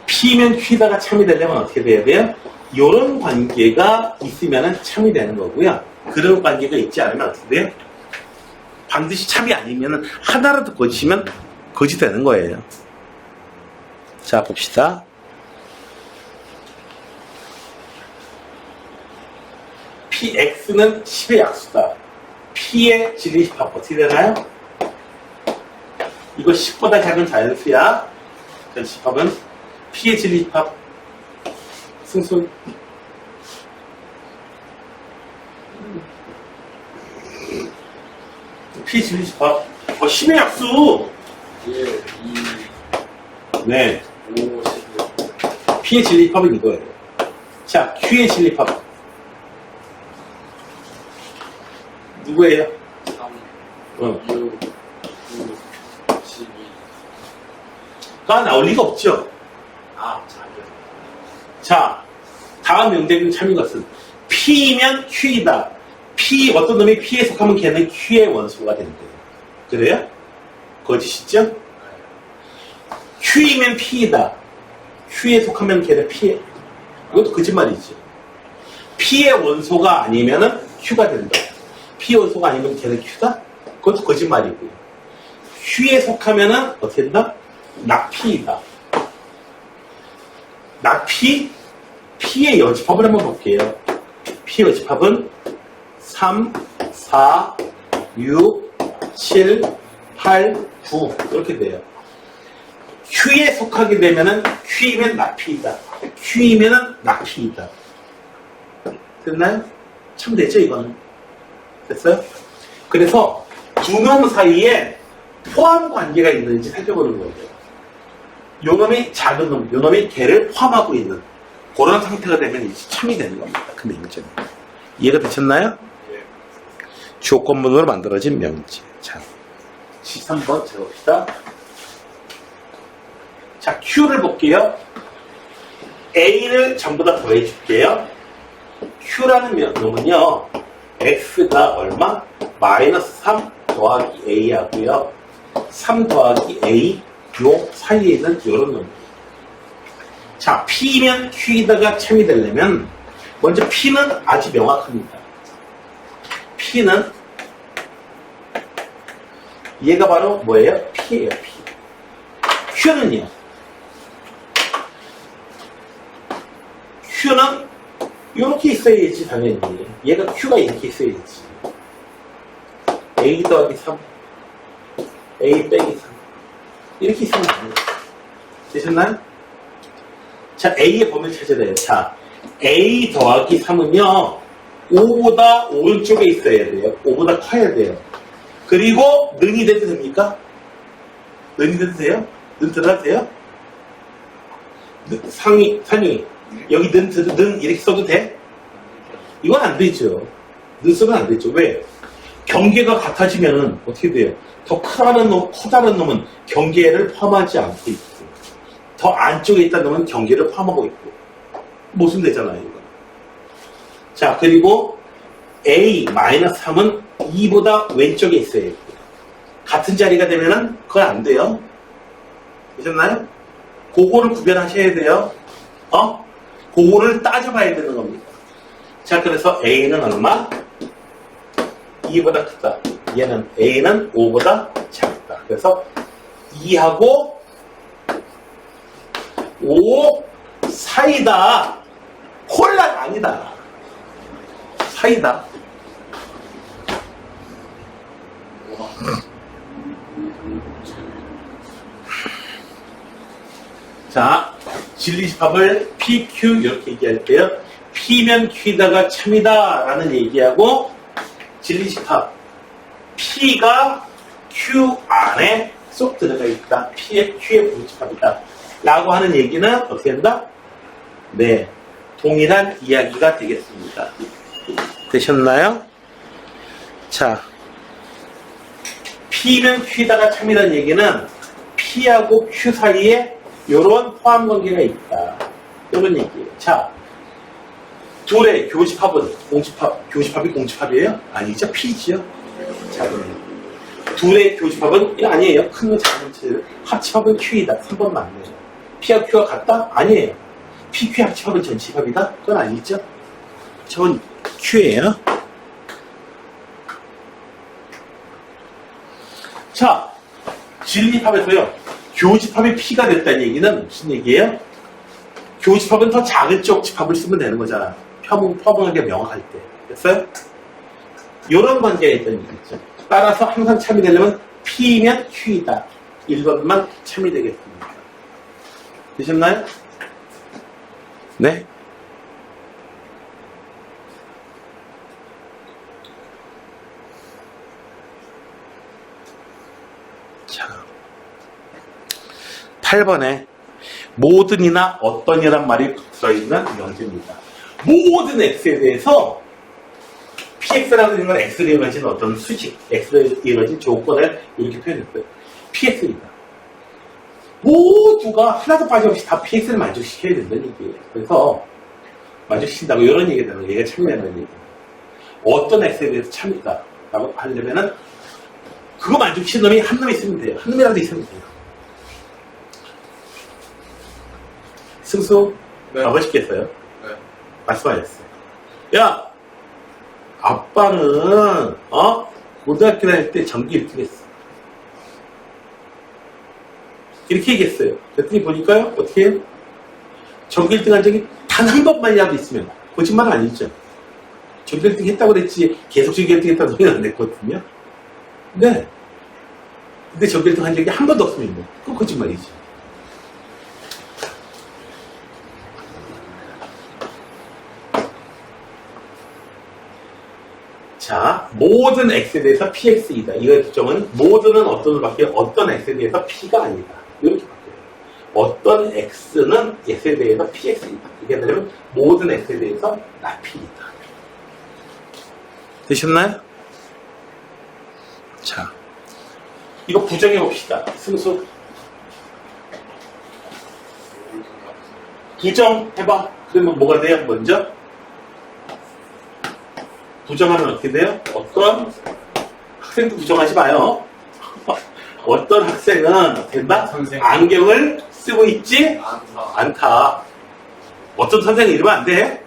P면 Q다가 참이 되려면 어떻게 돼야 돼요? 이런 관계가 있으면 참이 되는 거고요. 그런 관계가 있지 않으면 어떻게 돼요? 반드시 참이 아니면 하나라도 거짓이면 거짓 되는 거예요. 자, 봅시다. PX는 10의 약수다. P의 진리집합 어떻게 되나요? 이거 10보다 작은 자연수야. 자, 집합은 P의 진리집합 승수 P 진리집합 10의 약수. 1, 2, 네. 5, 10. P의 진리집합은 이거예요. 자, Q의 진리합. 누구예요? 3, 응. 6, 9, 12. 가 나올 리가 없죠. 아, 자기야. 자, 다음 명대균 참인 것은 P면 Q이다. P, 어떤 놈이 P에 속하면 걔는 Q의 원소가 된대요. 그래요? 거짓이죠? Q이면 P이다. Q에 속하면 걔는 P에. 이것도 거짓말이죠. P의 원소가 아니면은 Q가 된다. P 원소가 아니면 걔는 Q다? 그것도 거짓말이고요. Q에 속하면은 어떻게 된다? 낙P이다. 낙P? P의 여집합을 한번 볼게요. P의 여집합은 3, 4, 6, 7, 8, 9 이렇게 돼요. Q에 속하게 되면은 Q이면 낙P이다. Q이면은 낙P이다. 됐나요? 참 됐죠 이거는? 됐어요? 그래서 두 놈 사이에 포함 관계가 있는지 살펴보는 거예요. 요 놈이 작은 놈, 요 놈이 걔를 포함하고 있는 그런 상태가 되면 이제 참이 되는 겁니다. 근데 문제는 이해가 되셨나요? 조건문으로 만들어진 명제. 자, 13번 적읍시다. 자, Q를 볼게요. A를 전부 다 더해줄게요. Q라는 놈은요, X가 얼마? 마이너스 3 더하기 A 하고요. 3 더하기 A, 요 사이에 있는 요런 놈. 자, P면 Q에다가 참이 되려면, 먼저 P는 아주 명확합니다. P는, 얘가 바로 뭐예요? P예요, P. Q는요? Q는 이렇게 있어야지, 당연히. 얘가 Q가 이렇게 있어야지. A 더하기 3, A 빼기 3. 이렇게 있으면 안 돼요. 되셨나요? 자, A의 범위를 찾아야 돼요. 자, A 더하기 3은요, 5보다 오른쪽에 있어야 돼요. 5보다 커야 돼요. 그리고, 는이 돼도 됩니까? 는이 돼도 돼요? 는 들어가도 돼요? 상위. 여기 는 이렇게 써도 돼? 이건 안 되죠. 는 쓰면 안 되죠. 왜? 경계가 같아지면은 어떻게 돼요? 더 커다란 놈은 경계를 포함하지 않고 있고, 더 안쪽에 있다는 놈은 경계를 포함하고 있고, 모순되잖아요, 이거. 자, 그리고 A-3은 2보다 왼쪽에 있어야 돼요. 같은 자리가 되면은 그건 안 돼요. 되셨나요? 그거를 구별하셔야 돼요. 그거를 따져봐야 되는 겁니다. 자, 그래서 A는 얼마? 2보다 크다. 얘는 A는 5보다 작다. 그래서 2하고 5 사이다. 콜라가 아니다. 사이다. 자, 진리집합을 PQ 이렇게 얘기할게요. P면 Q에다가 참이다 라는 얘기하고, 진리집합 P가 Q 안에 쏙 들어가 있다. Q의 부집합이다 라고 하는 얘기는 어떻게 한다? 네, 동일한 이야기가 되겠습니다. 되셨나요? 자, P면 Q에다가 참이라는 얘기는 P하고 Q 사이에 이런 포함 관계가 있다. 이런 얘기예요. 자, 둘의 교집합은 교집합이 공집합이에요? 아니죠? P지요? 자, 둘의 교집합은 아니에요. 큰 거 작은 거 합집합은 Q이다. 3번 맞네요. P와 Q가 같다? 아니에요. P, Q 합집합은 전집합이다? 그건 아니죠? 저건 Q예요. 자, 진리집합에서요, 교집합이 P가 됐다는 얘기는 무슨 얘기예요? 교집합은 더 작은 쪽 집합을 쓰면 되는 거잖아. 표본하게 명확할 때. 됐어요? 이런 관계가 있다는 얘기죠. 따라서 항상 참이 되려면 P면 Q이다. 1번만 참이 되겠습니다. 되셨나요? 네? 자, 8번에 모든이나 어떤이란 말이 들어있는 명제입니다. 모든 x에 대해서 px라고 하는 건 x를 이루어진 어떤 수식, x를 이루어진 조건을 이렇게 표현했어요. px입니다. 모두가 하나도 빠짐없이 다 px를 만족시켜야 된다는 얘기예요. 그래서 만족시킨다고 이런 얘기가 되는 얘기가 참이라는 얘기예요. 어떤 x에 대해서 참이다 라고 하려면은 그거 만족시킨 놈이 한 놈 있으면 돼요. 한 놈이라도 있으면 돼요. 승수 네. 아버지께서요. 네. 말씀하셨어요. 야, 아빠는 고등학교 다닐 때 전기 1등 했어. 이렇게 얘기했어요. 그랬더니 보니까요, 어떻게 해요? 전기 1등 한 적이 단 한 번만이라도 있으면 거짓말 아니죠. 전기 1등 했다고 그랬지 계속 전기 1등 했다고 소리는 안 냈거든요. 네. 근데 전기 1등 한 적이 한 번도 없으면 그건 거짓말이지. 자, 모든 x에 대해서 px이다. 이거의 특점은 모든은 어떤을 바뀌어 어떤 x에 대해서 p가 아니다. 이렇게 바뀌어요. 어떤 x는 x에 대해서 px이다. 이게 되려면 모든 x에 대해서 나 p이다. 되셨나요? 자, 이거 부정해 봅시다. 승수 부정해봐. 그러면 뭐가 돼요? 먼저 부정하면 어떻게 돼요? 어떤 학생도 부정하지 마요. 어떤 학생은 된다? 선생님. 안경을 쓰고 있지 안타. 않다. 어떤 선생님 이러면 안 돼?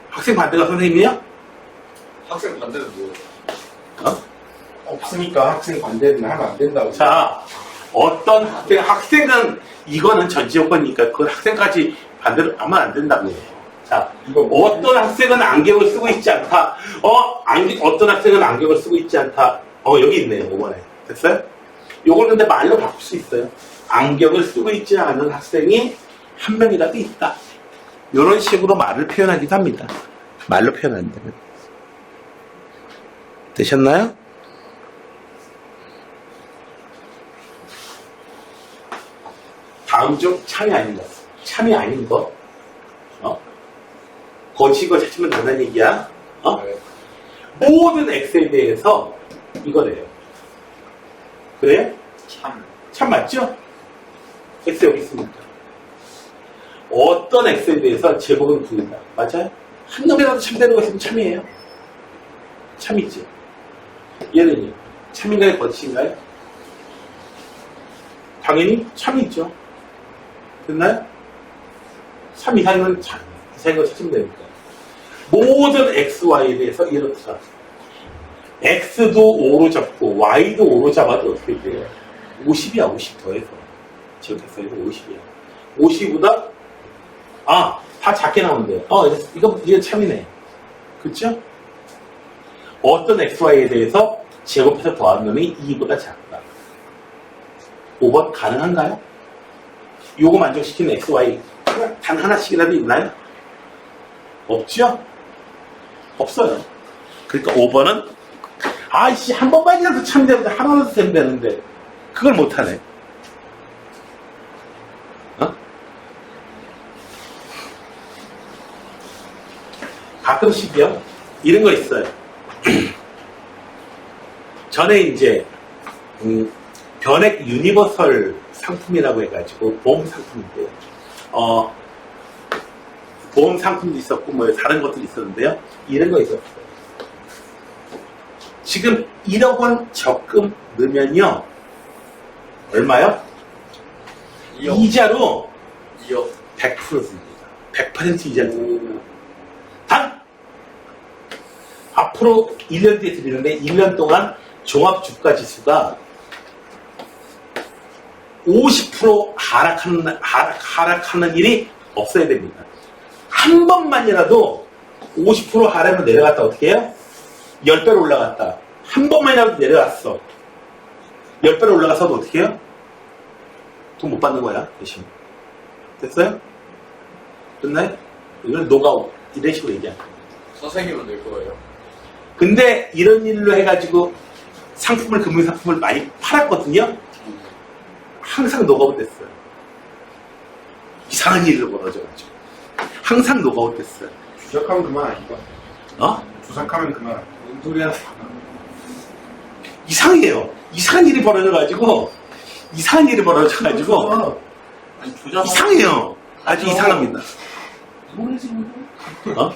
학생 반대가 선생님이야? 학생 반대는 뭐예요? 없으니까 학생 반대는 하면 안 된다고. 자, 어떤 학생은 이거는 전지조건이니까 그 학생까지 반대로 하면 안 된다고 해요. 자, 이거 어떤 학생은 안경을 쓰고 있지 않다. 어떤 학생은 안경을 쓰고 있지 않다. 여기 있네요. 5번에. 됐어요? 요걸 근데 말로 바꿀 수 있어요. 안경을 쓰고 있지 않은 학생이 한 명이라도 있다. 이런 식으로 말을 표현하기도 합니다. 말로 표현한다면. 되셨나요? 다음 중 참이 아닌 것. 참이 아닌 거. 거치고 찾으면 된다는 얘기야. 네. 모든 x에 대해서 이거래요. 그래? 참 맞죠? x 여기 있습니다. 어떤 x에 대해서 제곱은 9이다. 맞아요? 한 놈이라도 참되는 거 있으면 참이에요. 참이지. 얘는요? 참인가요? 거치인가요? 당연히 참이죠. 됐나요? 3 이상이면 참. 이상인 거 찾으면 됩니까? 모든 xy에 대해서 이렇다. x도 5로 잡고 y도 5로 잡아도 어떻게 돼요? 50이야. 50 더해서. 지금 이거 50이야. 50보다 다 작게 나온대요. 이거 참이네. 그쵸? 어떤 xy에 대해서 제곱해서 더한 놈이 2보다 작다. 5번 가능한가요? 요거 만족시키는 xy 단 하나씩이라도 있나요? 없죠? 없어요. 그러니까 5번은 한 번만이라도 참되는데 하나라도 되면 되는데 그걸 못하네. 가끔씩요 이런 거 있어요. 전에 이제 변액 유니버설 상품이라고 해가지고 보험 상품인데요. 보험 상품도 있었고 다른 것도 있었는데요. 이런 거 있었어요. 지금 1억 원 적금 넣으면요. 얼마요? 2억. 이자로 2억. 100% 씁니다. 100% 이자를 씁니다. 단 앞으로 1년 뒤에 드리는데 1년 동안 종합주가지수가 50% 하락하는 일이 없어야 됩니다. 한 번만이라도 50% 하락으로 내려갔다 어떻게 해요? 10배로 올라갔다. 한 번만이라도 내려갔어. 10배로 올라가서도 어떻게 해요? 돈 못 받는 거야, 대신. 됐어요? 끝나요? 이건 노가웃. 이런 식으로 얘기하는 거예요. 선생님은 낼 거예요. 근데 이런 일로 해가지고 금융상품을 많이 팔았거든요? 항상 노가웃 됐어요. 이상한 일로 벌어져가지고. 항상 노가웃 됐어요. 주작하면 그만 아닌가? 어? 주작하면 그만 아닌가? 뭔 소리야? 이상해요. 이상한 일이 벌어져가지고 아니, 조작. 이상해요. 아주 이상합니다. 모르지, 어?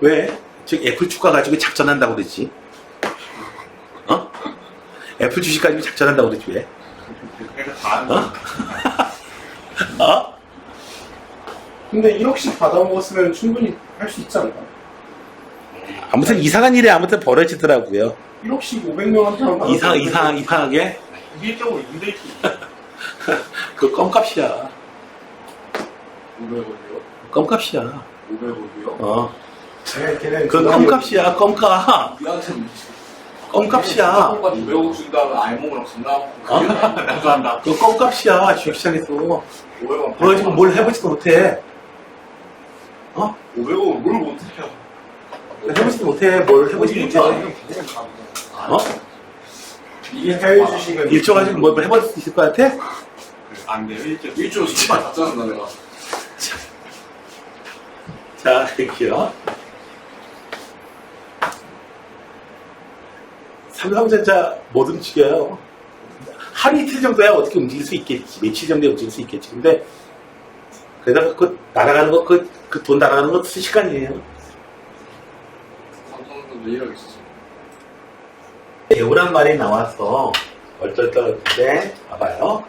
왜? 즉 애플 주가 가지고 작전한다고 그랬지? 어? 애플 주식 가지고 작전한다고 그랬지 왜? 그러니까 다 하는 어? 거야. 어? 근데 1억씩 받아먹었으면 충분히 할 수 있지 않나? 아무튼 이상한 일이 아무튼 벌어지더라고요. 1억씩 500명한테 한 번. 이상하게. 일적으로 힘들지. 그 껌값이야. 500원이요? 껌값이야. 500원이요? 어. 걔네 그 껌값이야. 껌값. 우리한테 껌값이야. 500원 준 다음에 알몸이랑 겁나 어? 나도 한다. 그 껌값이야. 주식시장에서. 500원. 그래가지고 뭘 해보지도 못해. 어? 500원 뭘 못해요? 해보지도 못해. 뭘 해보지도 못해. 어? 이게 해외 주식은 일조 가지고 뭘 해볼 수 있을 것 같아? 안 돼요. 일적. 1조 10만 다 짜는다 내가. 자, 이렇게요. 삼성전자 못 움직여요. 하루 이틀 정도야 어떻게 움직일 수 있겠지. 며칠 정도에 움직일 수 있겠지. 근데, 그러다가 그 날아가는 거, 그 돈 날아가는 거 순식간이에요. 삼성도 왜 이러겠어? 대우란 말이 나와서 얼떨떨한데 봐봐요.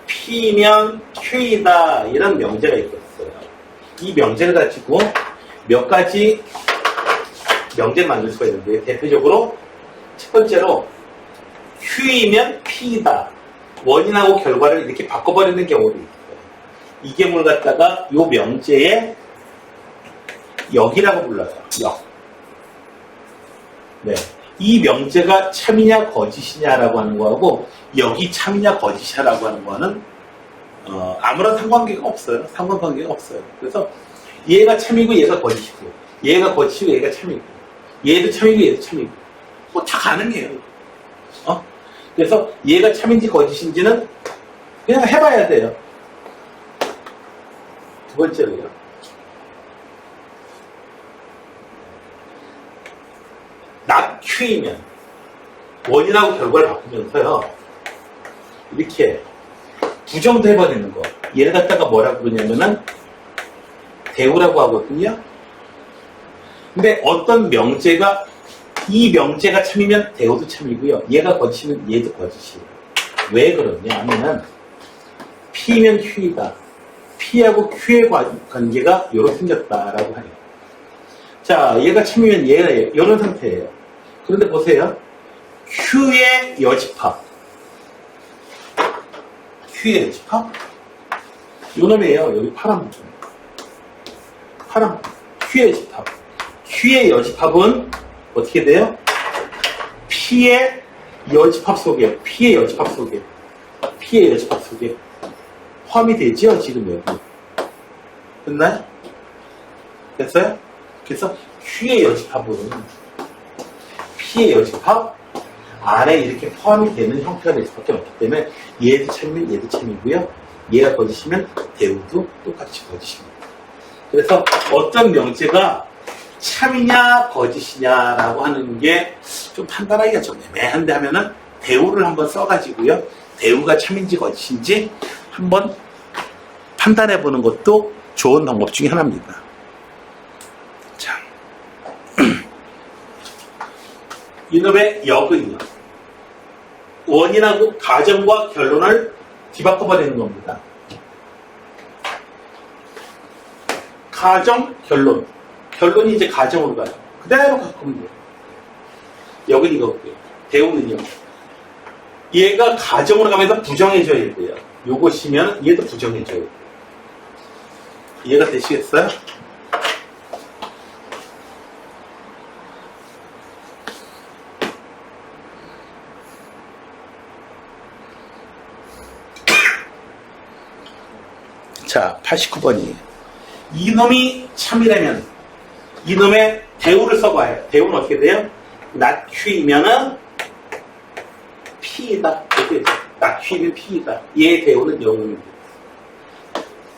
P면 Q이다 이런 명제가 있었어요. 이 명제를 가지고 몇 가지 명제를 만들 수가 있는데 대표적으로 첫 번째로 Q이면 P이다. 원인하고 결과를 이렇게 바꿔버리는 경우도 있어요. 이 경우를 갖다가 이 명제의 역이라고 불러요. 역. 네. 이 명제가 참이냐 거짓이냐라고 하는 거하고 여기 참이냐 거짓이냐라고 하는 거는 아무런 상관관계가 없어요. 상관관계가 없어요. 그래서 얘가 참이고 얘가 거짓이고 얘가 거짓이고 얘가 참이고 얘도 참이고 얘도 참이고 뭐 다 가능해요. 그래서 얘가 참인지 거짓인지는 그냥 해봐야 돼요. 두 번째로요. not Q이면 원인하고 결과를 바꾸면서요 이렇게 부정도 해버리는 거. 얘를 갖다가 뭐라고 그러냐면은 대우라고 하거든요. 근데 어떤 명제가 이 명제가 참이면 대우도 참이고요. 얘가 거짓이면 얘도 거짓이에요. 왜 그러냐 하면은 P면 Q이다. P하고 Q의 관계가 이렇게 생겼다라고 하네요. 자, 얘가 참이면 얘예요. 이런 상태예요. 그런데 보세요. Q의 여집합. Q의 여집합? 요 놈이에요. 여기 파란 부분. 파란 부분. Q의 여집합. Q의 여집합은 어떻게 돼요? P의 여집합 속에 포함이 되죠? 지금 여기. 됐나요? 됐어요? 그래서 Q의 여집합은 P의 여집합 안에 이렇게 포함이 되는 형태가 될 수밖에 없기 때문에 얘도 참이면 얘도 참이고요. 얘가 거짓이면 대우도 똑같이 거짓입니다. 그래서 어떤 명제가 참이냐 거짓이냐라고 하는 게 좀 판단하기가 좀 애매한데 하면은 대우를 한번 써가지고요. 대우가 참인지 거짓인지 한번 판단해 보는 것도 좋은 방법 중에 하나입니다. 자, 이놈의 역은요. 원인하고 가정과 결론을 뒤바꿔버리는 겁니다. 가정, 결론. 결론이 이제 가정으로 가요. 그대로 바꾸면 돼요. 역은 이거고요. 대우는요. 얘가 가정으로 가면서 부정해줘야 돼요. 요것이면 얘도 부정해줘야 돼요. 이해가 되시겠어요? 자, 89번이에요. 이놈이 참이라면 이놈의 대우를 써봐요. 대우는 어떻게 돼요? not Q이면은 P이다. not Q이면 P이다. 얘의 대우는 0입니다.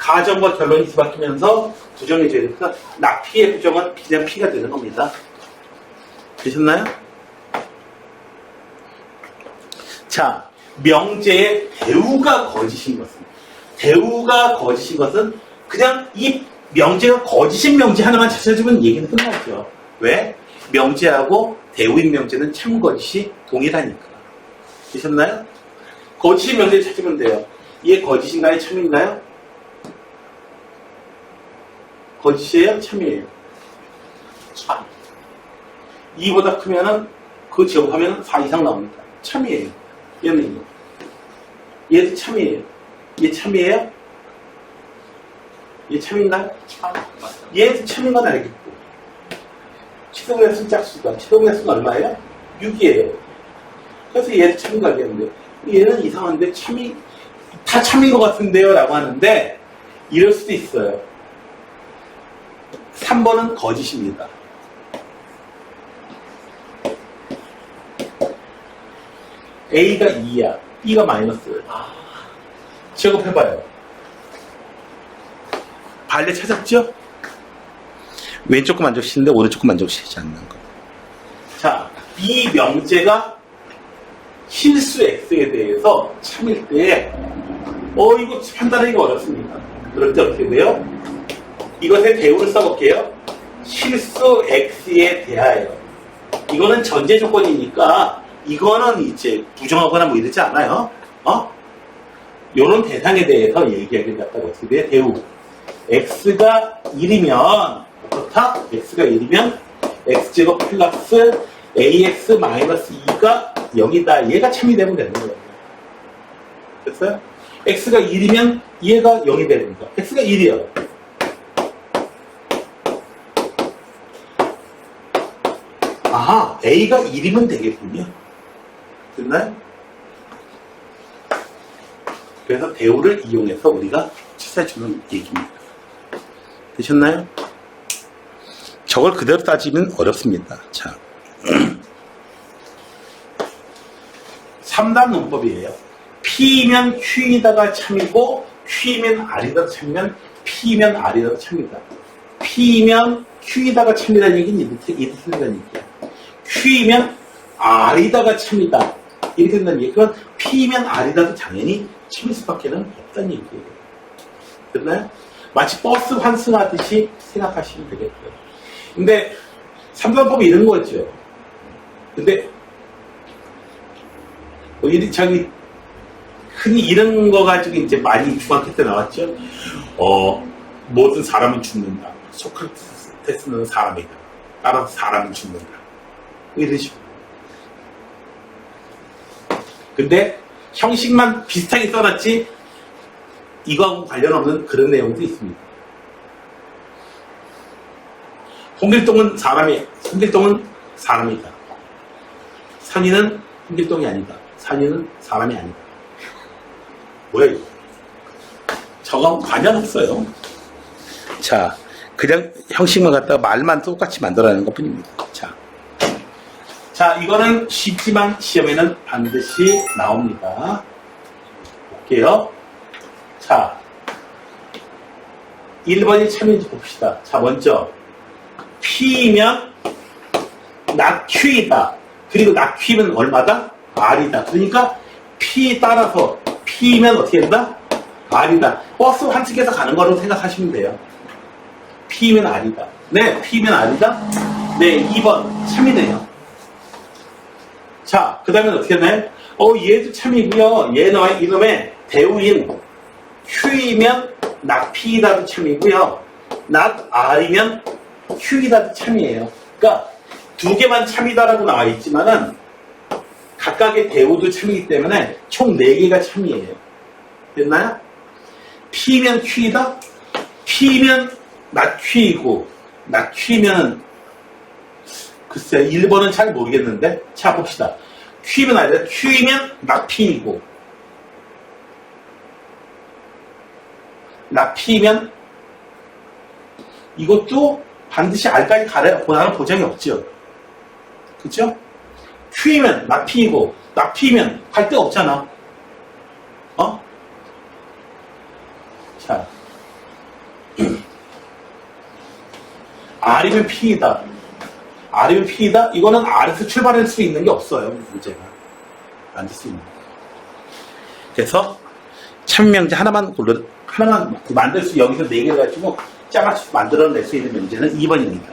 가정과 결론이 뒤바뀌면서 부정해져야 되니까 낙피의 부정은 그냥 피가 되는 겁니다. 되셨나요? 자, 명제의 대우가 거짓인 것은 그냥 이 명제가 거짓인 명제 하나만 찾아주면 얘기는 끝나죠. 왜? 명제하고 대우인 명제는 참 거짓이 동일하니까. 되셨나요? 거짓인 명제 찾으면 돼요. 이게 거짓인가요? 참인가요? 거짓이에요? 참이에요? 참. 2보다 크면은 그 제곱하면 4 이상 나옵니다. 참이에요. 얘는요. 얘도 참이에요. 얘 참이에요? 얘 참인가요? 참. 맞아요. 얘도 참인 건 알겠고. 치동의 짝수가. 치동의 수가 얼마예요? 6이에요. 그래서 얘도 참인 거 알겠는데. 얘는 이상한데 다 참인 것 같은데요? 라고 하는데, 이럴 수도 있어요. 3번은 거짓입니다. A가 2야. B가 마이너스예요. 제곱해봐요. 반대 찾았죠? 왼쪽 거 만족시키는데 오른쪽 거 만족시키지 않는 거. 자, 이 명제가 실수 X에 대해서 참일 때, 이거 판단하기가 어렵습니다. 그럴 때 어떻게 돼요? 이것에 대우를 써볼게요. 실수 X에 대하여. 이거는 전제 조건이니까, 이거는 이제 부정하거나 뭐 이러지 않아요. 요런 대상에 대해서 얘기하게 됐다고 어떻게 돼요? 대우. X가 1이면, 어떻다? X가 1이면, X제곱 플러스 AX 마이너스 2가 0이다. 얘가 참이 되면 되는 거예요. 됐어요? X가 1이면 얘가 0이 되는 거야. X가 1이요. 아하, A가 1이면 되겠군요. 됐나요? 그래서 대우를 이용해서 우리가 찾아주는 얘기입니다. 되셨나요? 저걸 그대로 따지면 어렵습니다. 자, 3단 논법이에요. P면 Q이다가 참이고 Q면 R이다가 참이면 P면 R이다가 참이다. P면 Q이다가 참이라는 얘기는 이렇게 된다는 얘기야. Q면 R이다가 참이다. 이렇게 된다는 얘기. 그건 P면 R이다도 당연히 참일 수밖에 없다는 얘기예요. 됐나요? 마치 버스 환승하듯이 생각하시면 되겠고요. 근데 3단법이 이런 거죠. 근데 흔히 이런 거 가지고 이제 많이 중학교 때 나왔죠. 모든 사람은 죽는다. 소크라테스는 사람이다. 따라서 사람은 죽는다. 이런 식으로. 근데 형식만 비슷하게 써놨지 이거하고 관련 없는 그런 내용도 있습니다. 홍길동은 사람이다. 산이는 홍길동이 아니다. 산이는 사람이 아니다. 뭐야 이거? 저거 관련 없어요. 자, 그냥 형식만 갖다가 말만 똑같이 만들어내는 것 뿐입니다. 자, 이거는 쉽지만 시험에는 반드시 나옵니다. 볼게요. 자, 1번이 참인지 봅시다. 자, 먼저 P면 not Q이다. 그리고 not Q면 얼마다? R이다. 그러니까 P 따라서 P면 어떻게 된다? R이다. 버스 환승해서 가는 거라고 생각하시면 돼요. P면 R이다. 네, P면 R이다. 네, 2번 참이네요. 자, 그 다음에 어떻게 했나요? 얘도 참이고요. 얘는 이놈의 대우인 Q이면 not P이다도 참이고요. not R이면 Q이다도 참이에요. 그러니까 두 개만 참이다라고 나와 있지만은 각각의 대우도 참이기 때문에 총 4개가 참이에요. 됐나요? P면 Q이다? P면 not Q이고 not Q면 글쎄 1번은 잘 모르겠는데 자 봅시다. Q면 아니라 Q면 not P이고 not P면 이것도 반드시 R까지 가라는 보장이 없죠. 그쵸? Q면 not P이고 not P면 갈 데가 없잖아. 자, R이면 P이다. R이면 P이다? 이거는 R에서 출발할 수 있는 게 없어요. 문제가. 안 될 수 있는 거예요. 그래서 참명제 하나만 만들 수, 여기서 4개를 가지고 짜맞춰서 만들어낼 수 있는 명제는 2번입니다.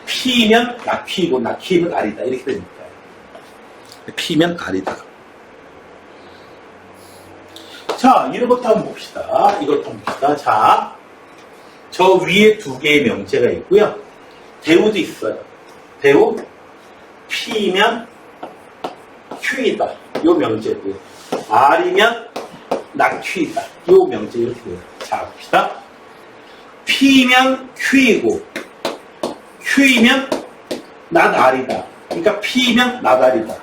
P면 낙피이고 낙피면 R이다. 이렇게 됩니다. P면 R이다. 자, 이거부터 한번 봅시다. 이것부터 한번 봅시다. 자, 저 위에 2개의 명제가 있고요. 대우도 있어요. 대우 P면 Q이다. 요 명제고요. R이면 낙Q이다. 요 명제 이렇게 돼요. 자, 봅시다. P면 Q이고 Q이면 낙 R이다. 그러니까 P면 낙 R이다.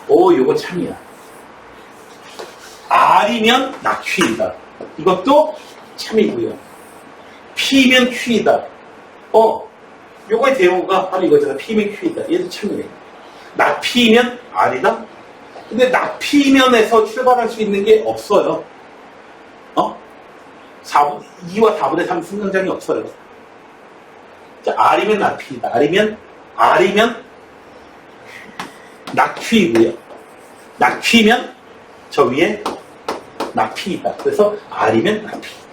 오, 요거 참이야. R이면 낙Q이다. 이것도 참이고요. P면 Q이다. 요거의 대우가 바로 이거잖아. P면 Q이다. 얘도 참이네. 낙P면 R이다? 근데 낙P면에서 출발할 수 있는 게 없어요. 2와 4분의 3 승강장이 없어요. 자, R이면 낙P이다. R이면 낙Q이고요. 낙Q면 저 위에 낙P이다. 그래서 R이면 낙P이다.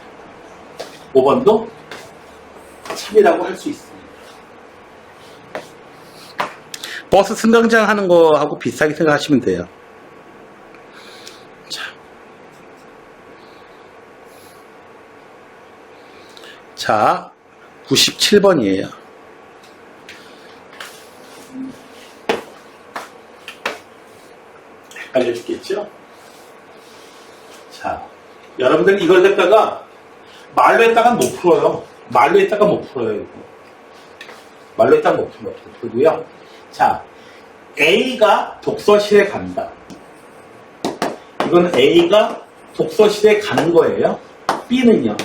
5번도 참이라고 할 수 있습니다. 버스 승강장 하는 거하고 비슷하게 생각하시면 돼요. 자, 97번이에요. 헷갈려 죽겠죠? 자, 여러분들 이걸 갖다가 말로 했다가 못 풀어요. 말로 했다가 못 풀어요. 이거. 말로 했다가 못 풀고요. 자, A가 독서실에 간다. 이건 A가 독서실에 가는 거예요. B는요.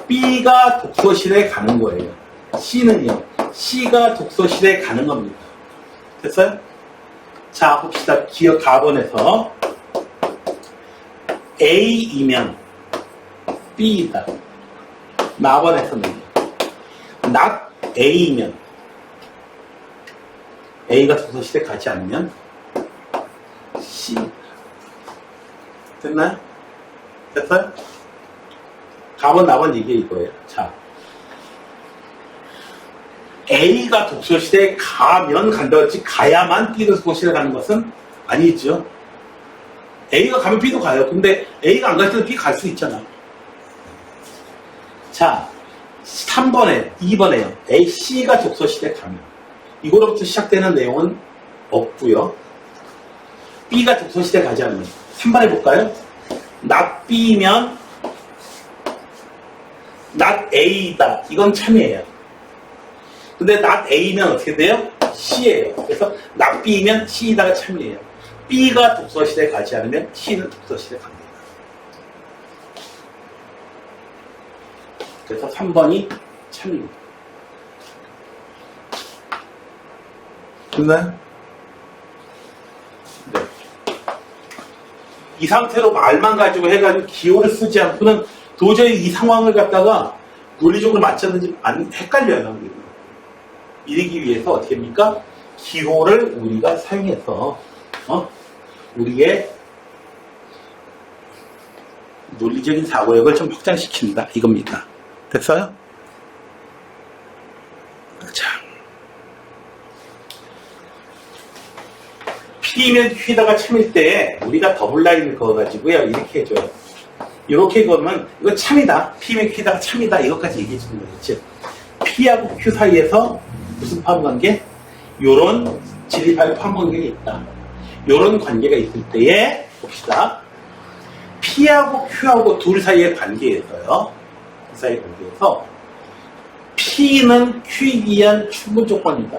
B가 독서실에 가는 거예요. C는요. C가 독서실에 가는 겁니다. 됐어요? 자, 봅시다. 기억 4번에서 A이면 B이다. 나번에서는 not A이면 A가 독서실에 가지 않으면 C. 됐나요? 됐어요? 가번 나번 이게 이거예요. 자, A가 독서실에 가면 간다 했지 가야만 B도 독서실에 가는 것은 아니죠. A가 가면 B도 가요. 근데 A가 안 갈 때도 B 갈 수 있잖아. 자, 3번에 2번에요. A, C가 독서실에 가면 이거로부터 시작되는 내용은 없고요. B가 독서실에 가지 않으면 3번 해볼까요? not B면 not A다. 이건 참이에요. 근데 not A면 어떻게 돼요? C예요. 그래서 not B면 C이다가 참이에요. B가 독서실에 가지 않으면 C는 독서실에 갑니다. 그래서 3번이 참입니다. 됐나요? 네. 이 상태로 말만 가지고 해가지고 기호를 쓰지 않고는 도저히 이 상황을 갖다가 논리적으로 맞췄는지 헷갈려요. 이러기 위해서 어떻게 합니까? 기호를 우리가 사용해서 우리의 논리적인 사고력을 좀 확장시킨다. 이겁니다. 됐어요? 자, P면 Q다가 참일 때 우리가 더블라인을 그어가지고요. 이렇게 해줘요. 이렇게 그으면 이거 참이다. P면 Q다가 참이다. 이것까지 얘기해 주는 거죠. 즉, P하고 Q 사이에서 무슨 파음관계? 요런 진리파의 파음관계가 있다. 요런 관계가 있을 때에 봅시다. P하고 Q하고 둘 사이의 관계에서요. 그 사이의 관계에서 P는 Q이기 위한 충분 조건이다.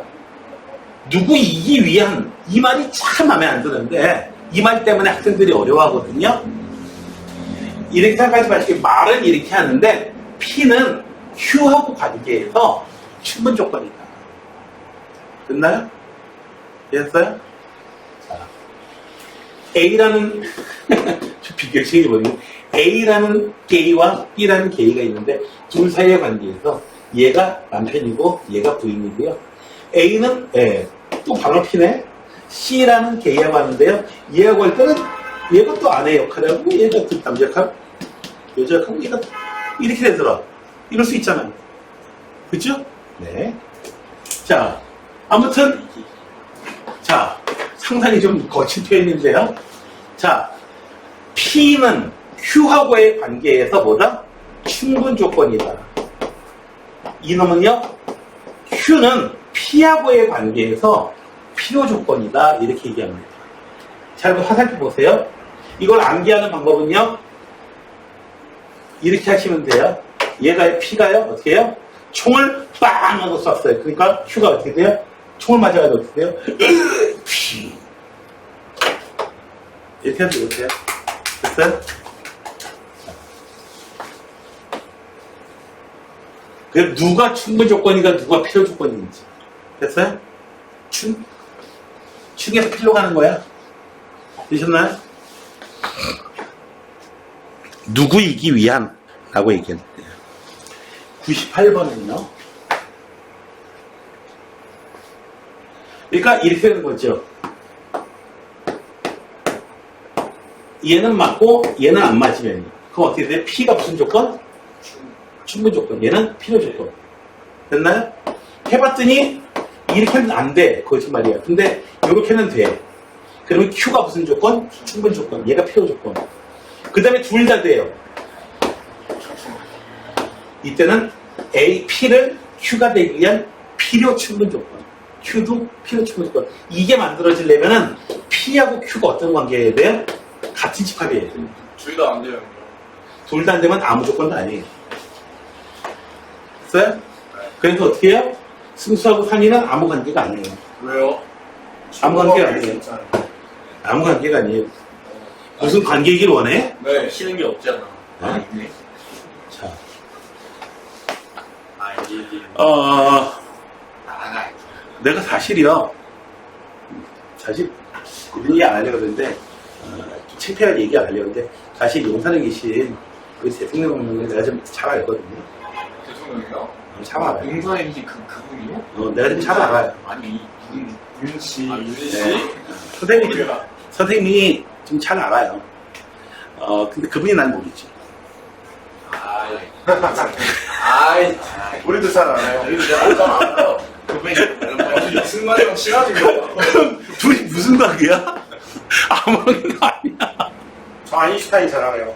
누구 이기 위한, 이 말이 참 마음에 안 드는데 이 말 때문에 학생들이 어려워하거든요. 이렇게 생각하지 마시고 말은 이렇게 하는데 P는 Q하고 관계에서 충분 조건이다. 됐나요? 됐어요? 자, A라는 비교식이 뭐냐면 A라는 게이와 B라는 게이가 있는데 둘 사이의 관계에서 얘가 남편이고 얘가 부인이고요. A는 또 바로 P네. C라는 개하고 하는데요. 얘하고 할 때는 얘가 또 아내 역할하고 얘가 또 남자 역할, 여자 역할하고 얘가 이렇게 되더라. 이럴 수 있잖아요. 그죠? 네. 자, 아무튼 자, 상당히 좀 거친 표현인데요. 자, P는 Q하고의 관계에서 뭐다? 충분 조건이다. 이놈은요, Q는 P하고의 관계에서 필요 조건이다. 이렇게 얘기합니다. 잘 화살표 보세요. 이걸 암기하는 방법은요, 이렇게 하시면 돼요. 얘가 P가요, 어떻게 해요? 총을 빵 하고 쐈어요. 그러니까 Q가 어떻게 돼요? 총을 맞아가지고 어떻게 돼요? P. 이렇게 하면 되겠어요? 됐어요? 그 누가 충분 조건인가 누가 필요 조건인지. 됐어요? 충에서 필요 가는 거야. 되셨나요? 누구이기 위한 라고 얘기했는데요. 98번은요. 그러니까 이렇게 되는 거죠. 얘는 맞고 얘는 안 맞으면 그럼 어떻게 돼? P가 무슨 조건? 충분 조건. 얘는 필요 조건. 됐나요? 해봤더니 이렇게 하면 안 돼. 거짓말이야. 근데 이렇게는 돼. 그러면 Q가 무슨 조건? 충분 조건. 얘가 필요 조건. 그 다음에 둘 다 돼요. 이때는 A, P를 Q가 되기 위한 필요 충분 조건. Q도 필요 충분 조건. 이게 만들어지려면은 P하고 Q가 어떤 관계여야 돼요? 같은 집합이에요. 둘 다 안 돼요. 둘 다 안 되면 아무 조건도 아니에요. 됐어요? 그래서 어떻게 해요? 승수하고 상위는 아무 관계가 아니에요. 왜요? 아무 관계가 아니에요. 아무 관계가 아니에요. 무슨 관계이길 원해? 네. 쉬는 게 없잖아. 네? 자, 이게. 내가 사실이요. 사실, 이런 얘기 안 하려고 그러는데, 창피하게 얘기 안 하려고 그러는데, 사실 용산에 계신 그 대통령을 내가 좀 잘 알거든요. 대통령이요? 잘 알아요. 용사에 계신 그분이요? 내가 좀 잘 알아요. 아니, 윤씨. 윤 씨? 네. 선생님이 좀 잘 알아요. 근데 그분이 날 모르지. 아이. 우리도 잘 알아요. 이거 내가 알잖아. 그분이 무슨 말이랑 친하지고. 둘이 무슨 관계야? 아무 관계가 아니야. 저 아인슈타인 잘 알아요.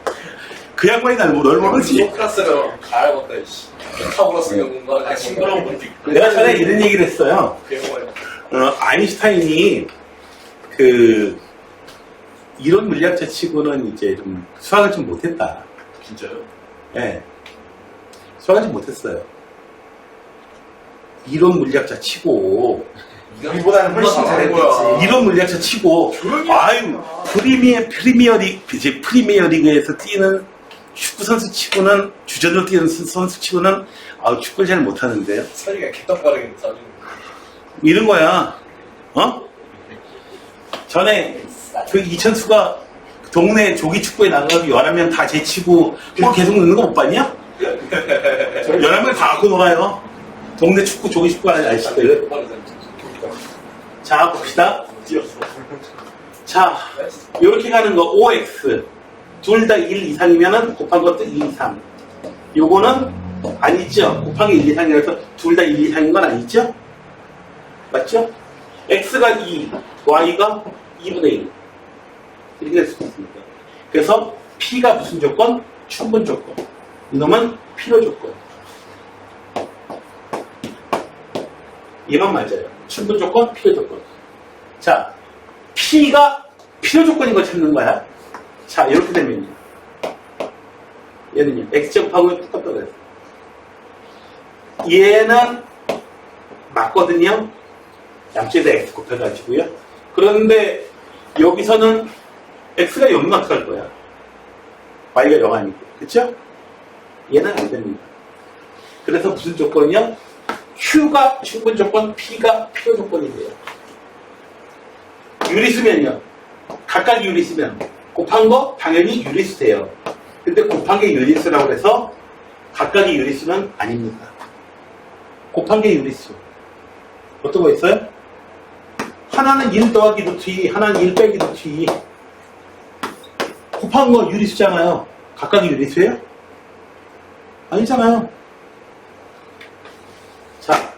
그 양반이 날 모르지. 소크라스를 가야겠다, 이씨. 피타고라스는 뭔가 싱그러운 분들. 내가 전에 이런 얘기를 했어요. 아인슈타인이 이론 물리학자 치고는 이제 좀 수학을 좀 못했다. 진짜요? 네. 수학을 좀 못했어요. 이론 물리학자 치고 우리보다는 훨씬 잘했겠지. 이론 물리학자 치고 아유 프리미어 리그에서 뛰는 축구 선수 치고는 주전으로 뛰는 선수 치고는 축구를 잘 못하는데요. 소리가 개떡거리는 소리. 이런 거야. 전에 그 이천수가 동네 조기 축구에 나가서 11명 다 제치고 계속 넣는 거 못 봤냐? 11명 다 갖고 놀아요. 동네 축구 조기 축구 하는 아저씨들. 자, 봅시다. 자, 이렇게 가는 거, OX. 둘 다 1 이상이면은 곱한 것도 2 이상. 요거는 아니죠. 곱한 게 1 이상이라서 둘 다 1 이상인 건 아니죠? 맞죠? X가 2, Y가 2분의 1. 이렇게 될 수 있습니다. 그래서 P가 무슨 조건? 충분 조건. 이놈은 필요 조건. 얘만 맞아요. 충분 조건, 필요 조건. 자, P가 필요 조건인 걸 찾는 거야. 자, 이렇게 되면요. 얘는요, X제곱하고 똑같다고 그랬어요. 얘는 맞거든요. 양쪽에다 X 곱해가지고요. 그런데 여기서는 X가 0이면 어떡할 거야? Y가 0 아니고. 그쵸? 얘는 안 됩니다. 그래서 무슨 조건이요? Q가 충분 조건, P가 필요 조건이 돼요. 유리수면요. 각각 유리수면. 곱한 거 당연히 유리수 돼요. 근데 곱한 게 유리수라고 해서 각각이 유리수는 아닙니다. 곱한 게 유리수. 어떤 거 있어요? 하나는 1 더하기 루트 2, 하나는 1 빼기 루트 2. 곱한 거 유리수잖아요. 각각이 유리수예요? 아니잖아요. 자,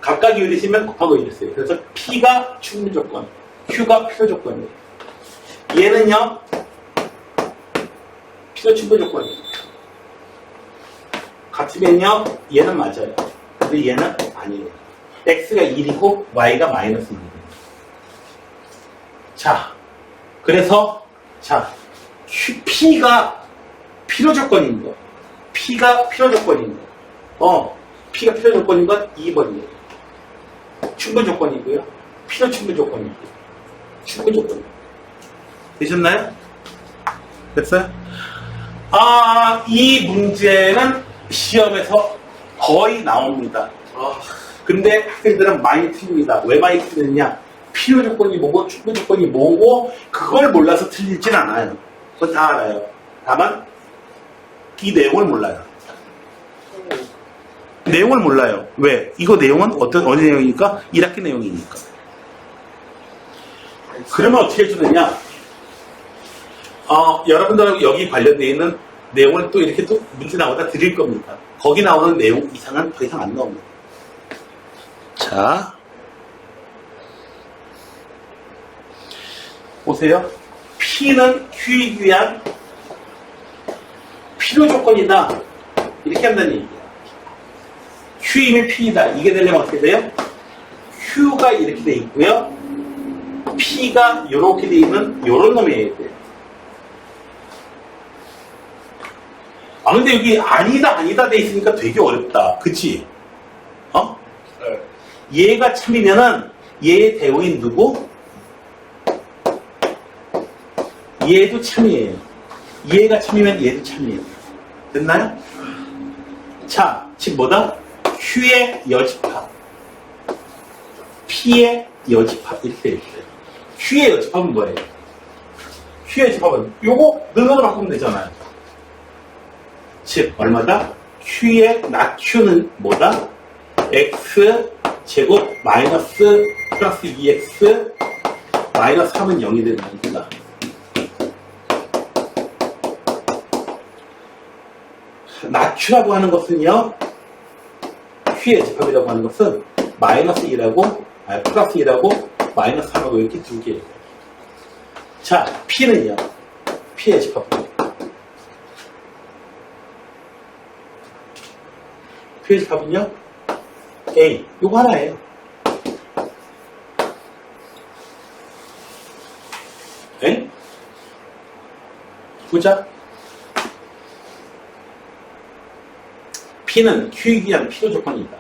각각이 유리수면 곱한 거 유리수예요. 그래서 P가 충분 조건, Q가 필요 조건이에요. 얘는요, P가 충분 조건이에요. 같으면요, 얘는 맞아요. 근데 얘는 아니에요. X가 1이고 Y가 마이너스 1이에요. 자, 그래서 자, P가 필요 조건인 거. P가 필요 조건인 거. P가 필요 조건인 건 2번이에요. 충분 조건이고요. 필요 충분 조건이고요. 충분 조건. 되셨나요? 됐어요? 이 문제는 시험에서 거의 나옵니다. 근데 학생들은 많이 틀립니다. 왜 많이 틀리느냐? 필요 조건이 뭐고 충분 조건이 뭐고 그걸 몰라서 틀리진 않아요. 그건 다 알아요. 다만 이 내용을 몰라요. 내용을 몰라요. 왜? 이거 내용은 어느 내용이니까? 1학기 내용이니까. 그러면 어떻게 해주느냐? 여러분들 여기 관련되어 있는 내용을 또 이렇게 또 문제 나오다 드릴 겁니다. 거기 나오는 내용 이상은 더 이상 안 나옵니다. 자, 보세요. P는 Q이기 위한 필요 조건이다. 이렇게 한다는 얘기예요. Q이면 P이다. 이게 되려면 어떻게 돼요? Q가 이렇게 돼 있고요. P가 이렇게 돼 있는 이런 놈이어야 돼요. 근데 여기 아니다 돼 있으니까 되게 어렵다. 그치? 네. 얘가 참이면은 얘의 대우인 누구? 얘도 참이에요. 얘가 참이면 얘도 참이에요. 됐나요? 자, 지금 뭐다? Q의 여집합, P의 여집합 이렇게 돼 있어요. Q의 여집합은 뭐예요? Q의 여집합은 요거 능력을 바꾸면 되잖아요. 즉 얼마다? Q의 낮 Q는 뭐다? X 제곱 마이너스 플러스 2X 마이너스 3은 0이 되는 겁니다. 낮 Q라고 하는 것은요, Q의 집합이라고 하는 것은 마이너스 2라고, 플러스 2라고 마이너스 3하고 이렇게 두 개예요. 자, P는요, P의 집합. P의 집합은요, A. 요거 하나예요. 에? 보자. P는 Q이기 위한 필요 조건이다.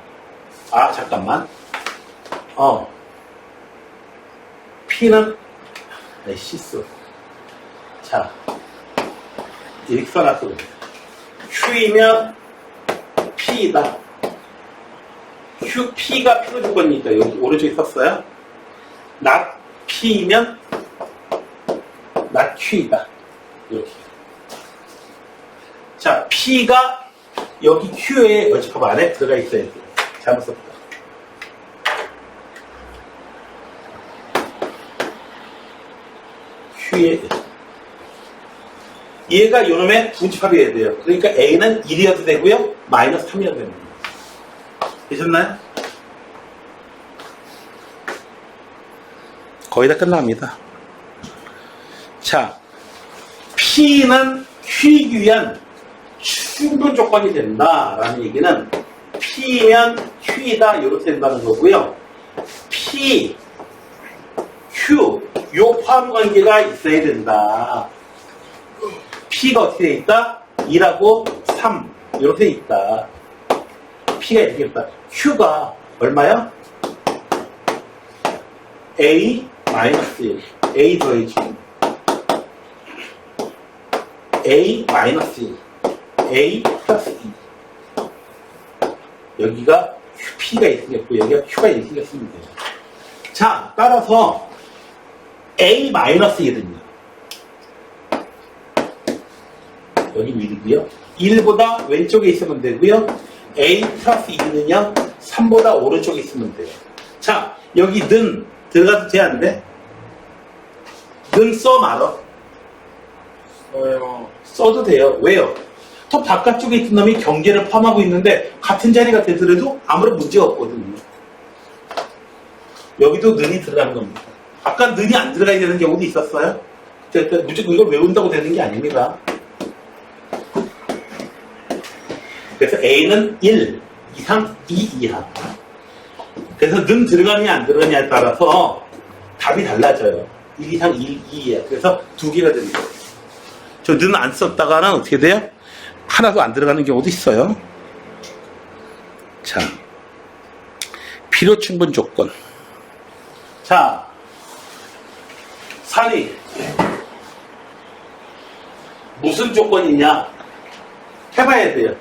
잠깐만. P는, 실수. 자, 이렇게 써놨어. Q이면 P이다. P가 필요 조건이니까 여기 오른쪽에 썼어요. not P이면 not Q이다. 이렇게. 자, P가 여기 Q의 여집합 안에 들어가 있어야 돼요. 잘못 썼다. Q의 여집합. 얘가 요놈의 부집합이어야 돼요. 그러니까 A는 1이어도 되고요. 마이너스 3이어도 됩니다. 되셨나요? 거의 다 끝납니다. 자, P는 Q이기 위한 충분 조건이 된다라는 얘기는 P면 Q이다 이렇게 된다는 거고요. P, Q 요 포함 관계가 있어야 된다. P가 어떻게 돼 있다? 2하고 3 이렇게 돼 있다. P가 이렇게 있다. Q가 얼마야? A 마이너스 1, A 더해지 A 마이너스 1, A 플러스 2. 여기가 P가 이렇게 생겼고 여기가 Q가 이렇게 생겼습니다. 자, 따라서 A 마이너스 1은요. 여기 1이고요. 1보다 왼쪽에 있으면 되고요. A 플러스 2는요 3보다 오른쪽에 있으면 돼요. 자, 여기 는 들어가도 돼, 안 돼? 는 써 말어. 써도 돼요. 왜요? 더 바깥쪽에 있던 놈이 경계를 포함하고 있는데 같은 자리가 되더라도 아무런 문제가 없거든요. 여기도 는이 들어가는 겁니다. 아까 는이 안 들어가야 되는 경우도 있었어요. 무조건 이걸 외운다고 되는 게 아닙니다. 그래서 A는 1 이상 2 이하. 그래서 는 들어가느냐 안 들어가느냐에 따라서 답이 달라져요. 1 이상 2 이하. 그래서 두 개가 됩니다. 저 는 안 썼다가는 어떻게 돼요? 하나도 안 들어가는 경우도 있어요. 자, 필요 충분 조건. 자, 사리. 무슨 조건이냐? 해봐야 돼요.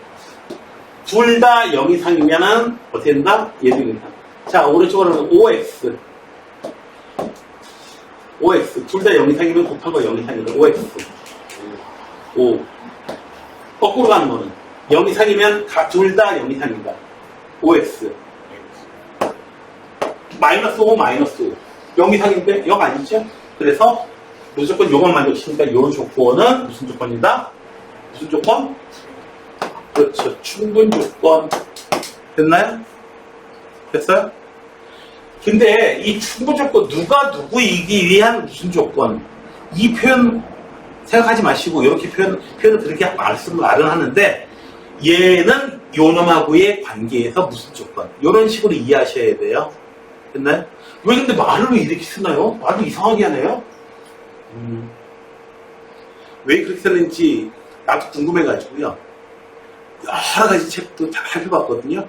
둘 다 0 이상이면은 어떻게 된다? 얘도 된다. 자, 오른쪽으로는 OX. OX. 둘 다 0 이상이면 곱한 거 0 이상이다. OX. O. 거꾸로 가는 거는 0 이상이면 둘 다 0 이상이다. OX. 마이너스 5, 마이너스 5. 0 이상인데 0 아니죠? 그래서 무조건 요만 만족시키니까 요 조건은 무슨 조건이다? 무슨 조건? 그렇죠. 충분 조건. 됐나요? 됐어요? 근데 이 충분 조건 누가 누구이기 위한 무슨 조건? 이 표현 생각하지 마시고 이렇게 표현을 그렇게 말은 하는데 얘는 요 놈하고의 관계에서 무슨 조건? 이런 식으로 이해하셔야 돼요. 됐나요? 왜 근데 말을 왜 이렇게 쓰나요? 말을 이상하게 하네요? 왜 그렇게 쓰는지 나도 궁금해가지고요. 여러 가지 책도 다 살펴봤거든요.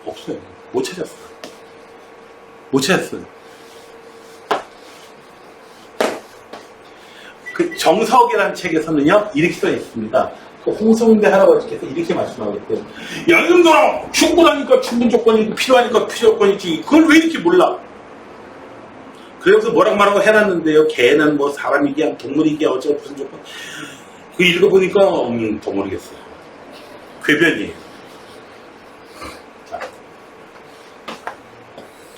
없어요. 못 찾았어요. 못 찾았어요. 그 정석이라는 책에서는요, 이렇게 써 있습니다. 그 홍성대 할아버지께서 이렇게 말씀하겠대요. 야, 이놈들아! 충분하니까 충분 조건이고 필요하니까 필요 조건이지. 그걸 왜 이렇게 몰라? 그래서 뭐라고 말하고 해놨는데요. 개는 뭐 사람이기야, 동물이기야, 어쩌고 무슨 조건. 그 읽어보니까, 더 모르겠어요. 궤변이에요. 자.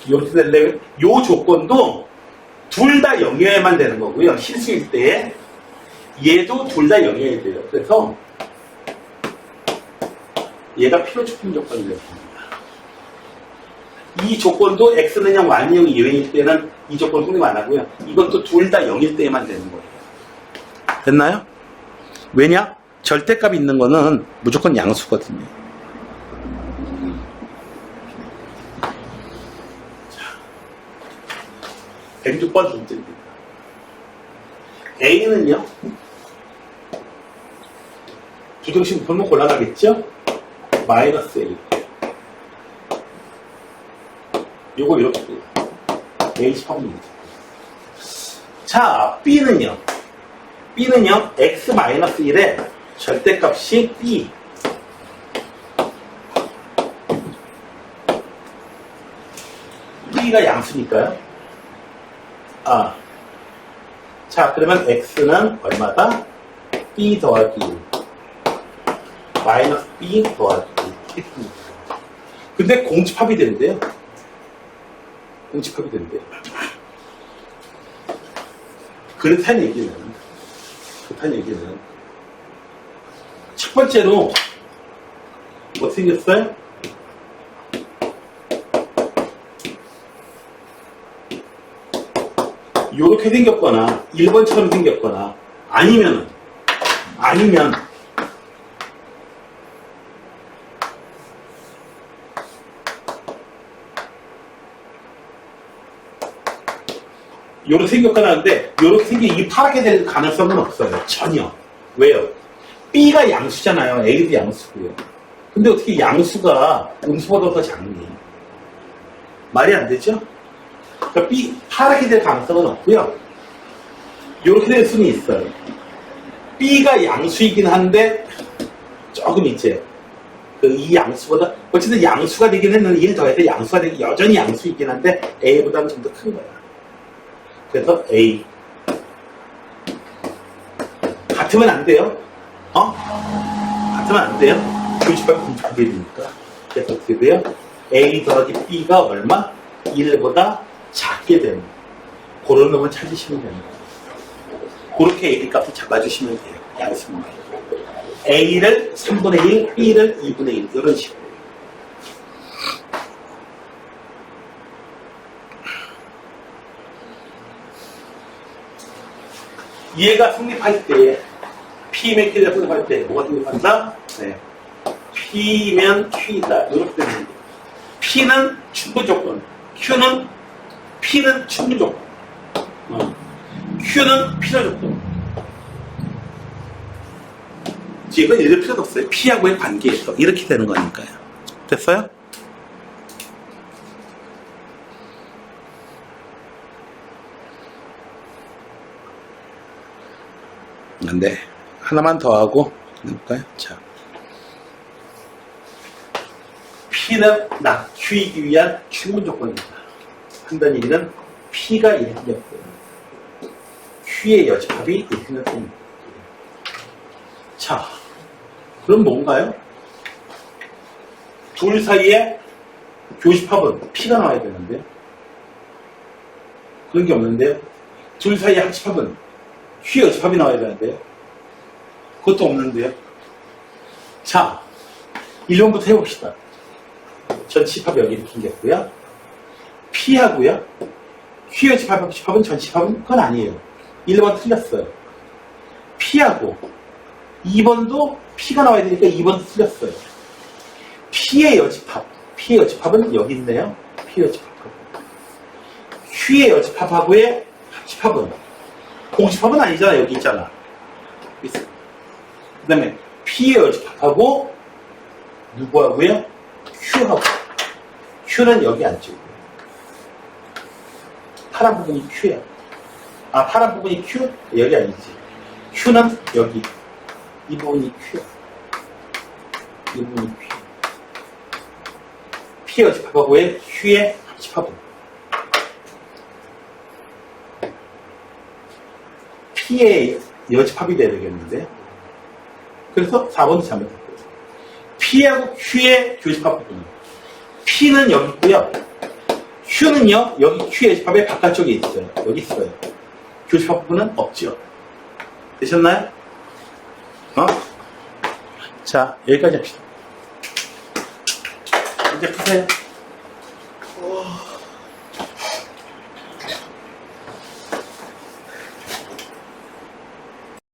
이렇게 되려면, 요 조건도 둘 다 0이어야만 되는 거고요. 실수일 때. 얘도 둘 다 0이어야 돼요. 그래서, 얘가 필요 충분 조건이 됩니다. 이 조건도 X는 0, Y는 0, 2일 때는 이 조건 성립 안 하고요. 이것도 둘 다 0일 때에만 되는 거예요. 됐나요? 왜냐? 절대값이 있는 거는 무조건 양수거든요. 자, 106번 문제입니다. A는요, 부등식 분목 올라가겠죠? 마이너스 A. 요거 이렇게 돼요. H8입니다. 자, B는요. B는요, X-1의 절대값이 B. B가 양수니까요. 아. 자, 그러면 X는 얼마다? B 더하기 1. 마이너스 B 더하기 1. 근데 공집합이 되는데요. 공집합이 된대요. 그렇다는 얘기는 첫 번째로 어떻게 생겼어요? 요렇게 생겼거나 1번처럼 생겼거나 아니면 요렇게 생겼거나 하는데 요렇게 생긴 이 파랗게 될 가능성은 없어요. 전혀. 왜요? B가 양수잖아요. A도 양수고요. 근데 어떻게 양수가 음수보다 더 작니? 말이 안 되죠? 그러니까 B 파랗게 될 가능성은 없고요. 요렇게 될 수는 있어요. B가 양수이긴 한데 조금 이제 이 양수보다 어쨌든 양수가 되긴 했는데 1 더해서 양수가 되긴 여전히 양수이긴 한데 A보다는 좀 더 큰 거야. 그래서 A. 같으면 안 돼요. 같으면 안 돼요. 교집합 공집합이 되니까. 그래서 어떻게 돼요? A 더하기 B가 얼마? 1보다 작게 되는 거예요. 그런 놈을 찾으시면 됩니다. 그렇게 A 값을 잡아주시면 돼요. 양수문에. A를 3분의 1, B를 2분의 1 이런 식으로. 얘가 성립할 때 P맨 Q가 성립할 때 뭐가 성립한다? 네. P면 Q이다. 이렇게 되는 거예요. P는 충분 조건, P는 충분 조건, Q는 필요 조건. 이건 읽을 필요도 없어요. P하고의 관계에서 이렇게 되는 거니까요. 됐어요? 네. 하나만 더 하고 해볼까요? 자, P는 낮추기 위한 충분 조건이다. 한다는 얘기는 P가 이렇게 생겼고요. Q의 여집합이 이렇게 생겼습니다. 자, 그럼 뭔가요? 둘 사이에 교집합은 P가 나와야 되는데 그런 게 없는데요. 둘 사이에 합집합은 Q의 여집합이 나와야 되는데요. 그것도 없는데요. 자, 1번부터 해봅시다. 전치합이 여기 이렇게 생겼고요. P하고요. Q의 집합은 전치합은 그건 아니에요. 1번 틀렸어요. P하고 2번도 P가 나와야 되니까 2번도 틀렸어요. P의 여집합은 여기 있네요. P의 여집합하고 Q의 여집합하고의 합집합은 공집합은 아니잖아. 여기 있잖아. 그 다음에 P의 여집합하고 누구하고요? Q하고. Q는 여기 안쪽이에요. 파란 부분이 Q야. 아, 파란 부분이 Q? 여기 아니지. Q는 여기. 이 부분이 Q야. 이 부분이 Q. P의 여집합하고의 Q의 합집합은 P의 여집합이 돼야 되겠는데. 그래서 4번이 잘못했어요. P하고 Q의 교집합 부분. P는 여기 있고요. Q는요, 여기 Q의 집합의 바깥쪽에 있어요. 여기 있어요. 교집합 부분은 없죠. 되셨나요? 자, 여기까지 합시다. 이제 푸세요.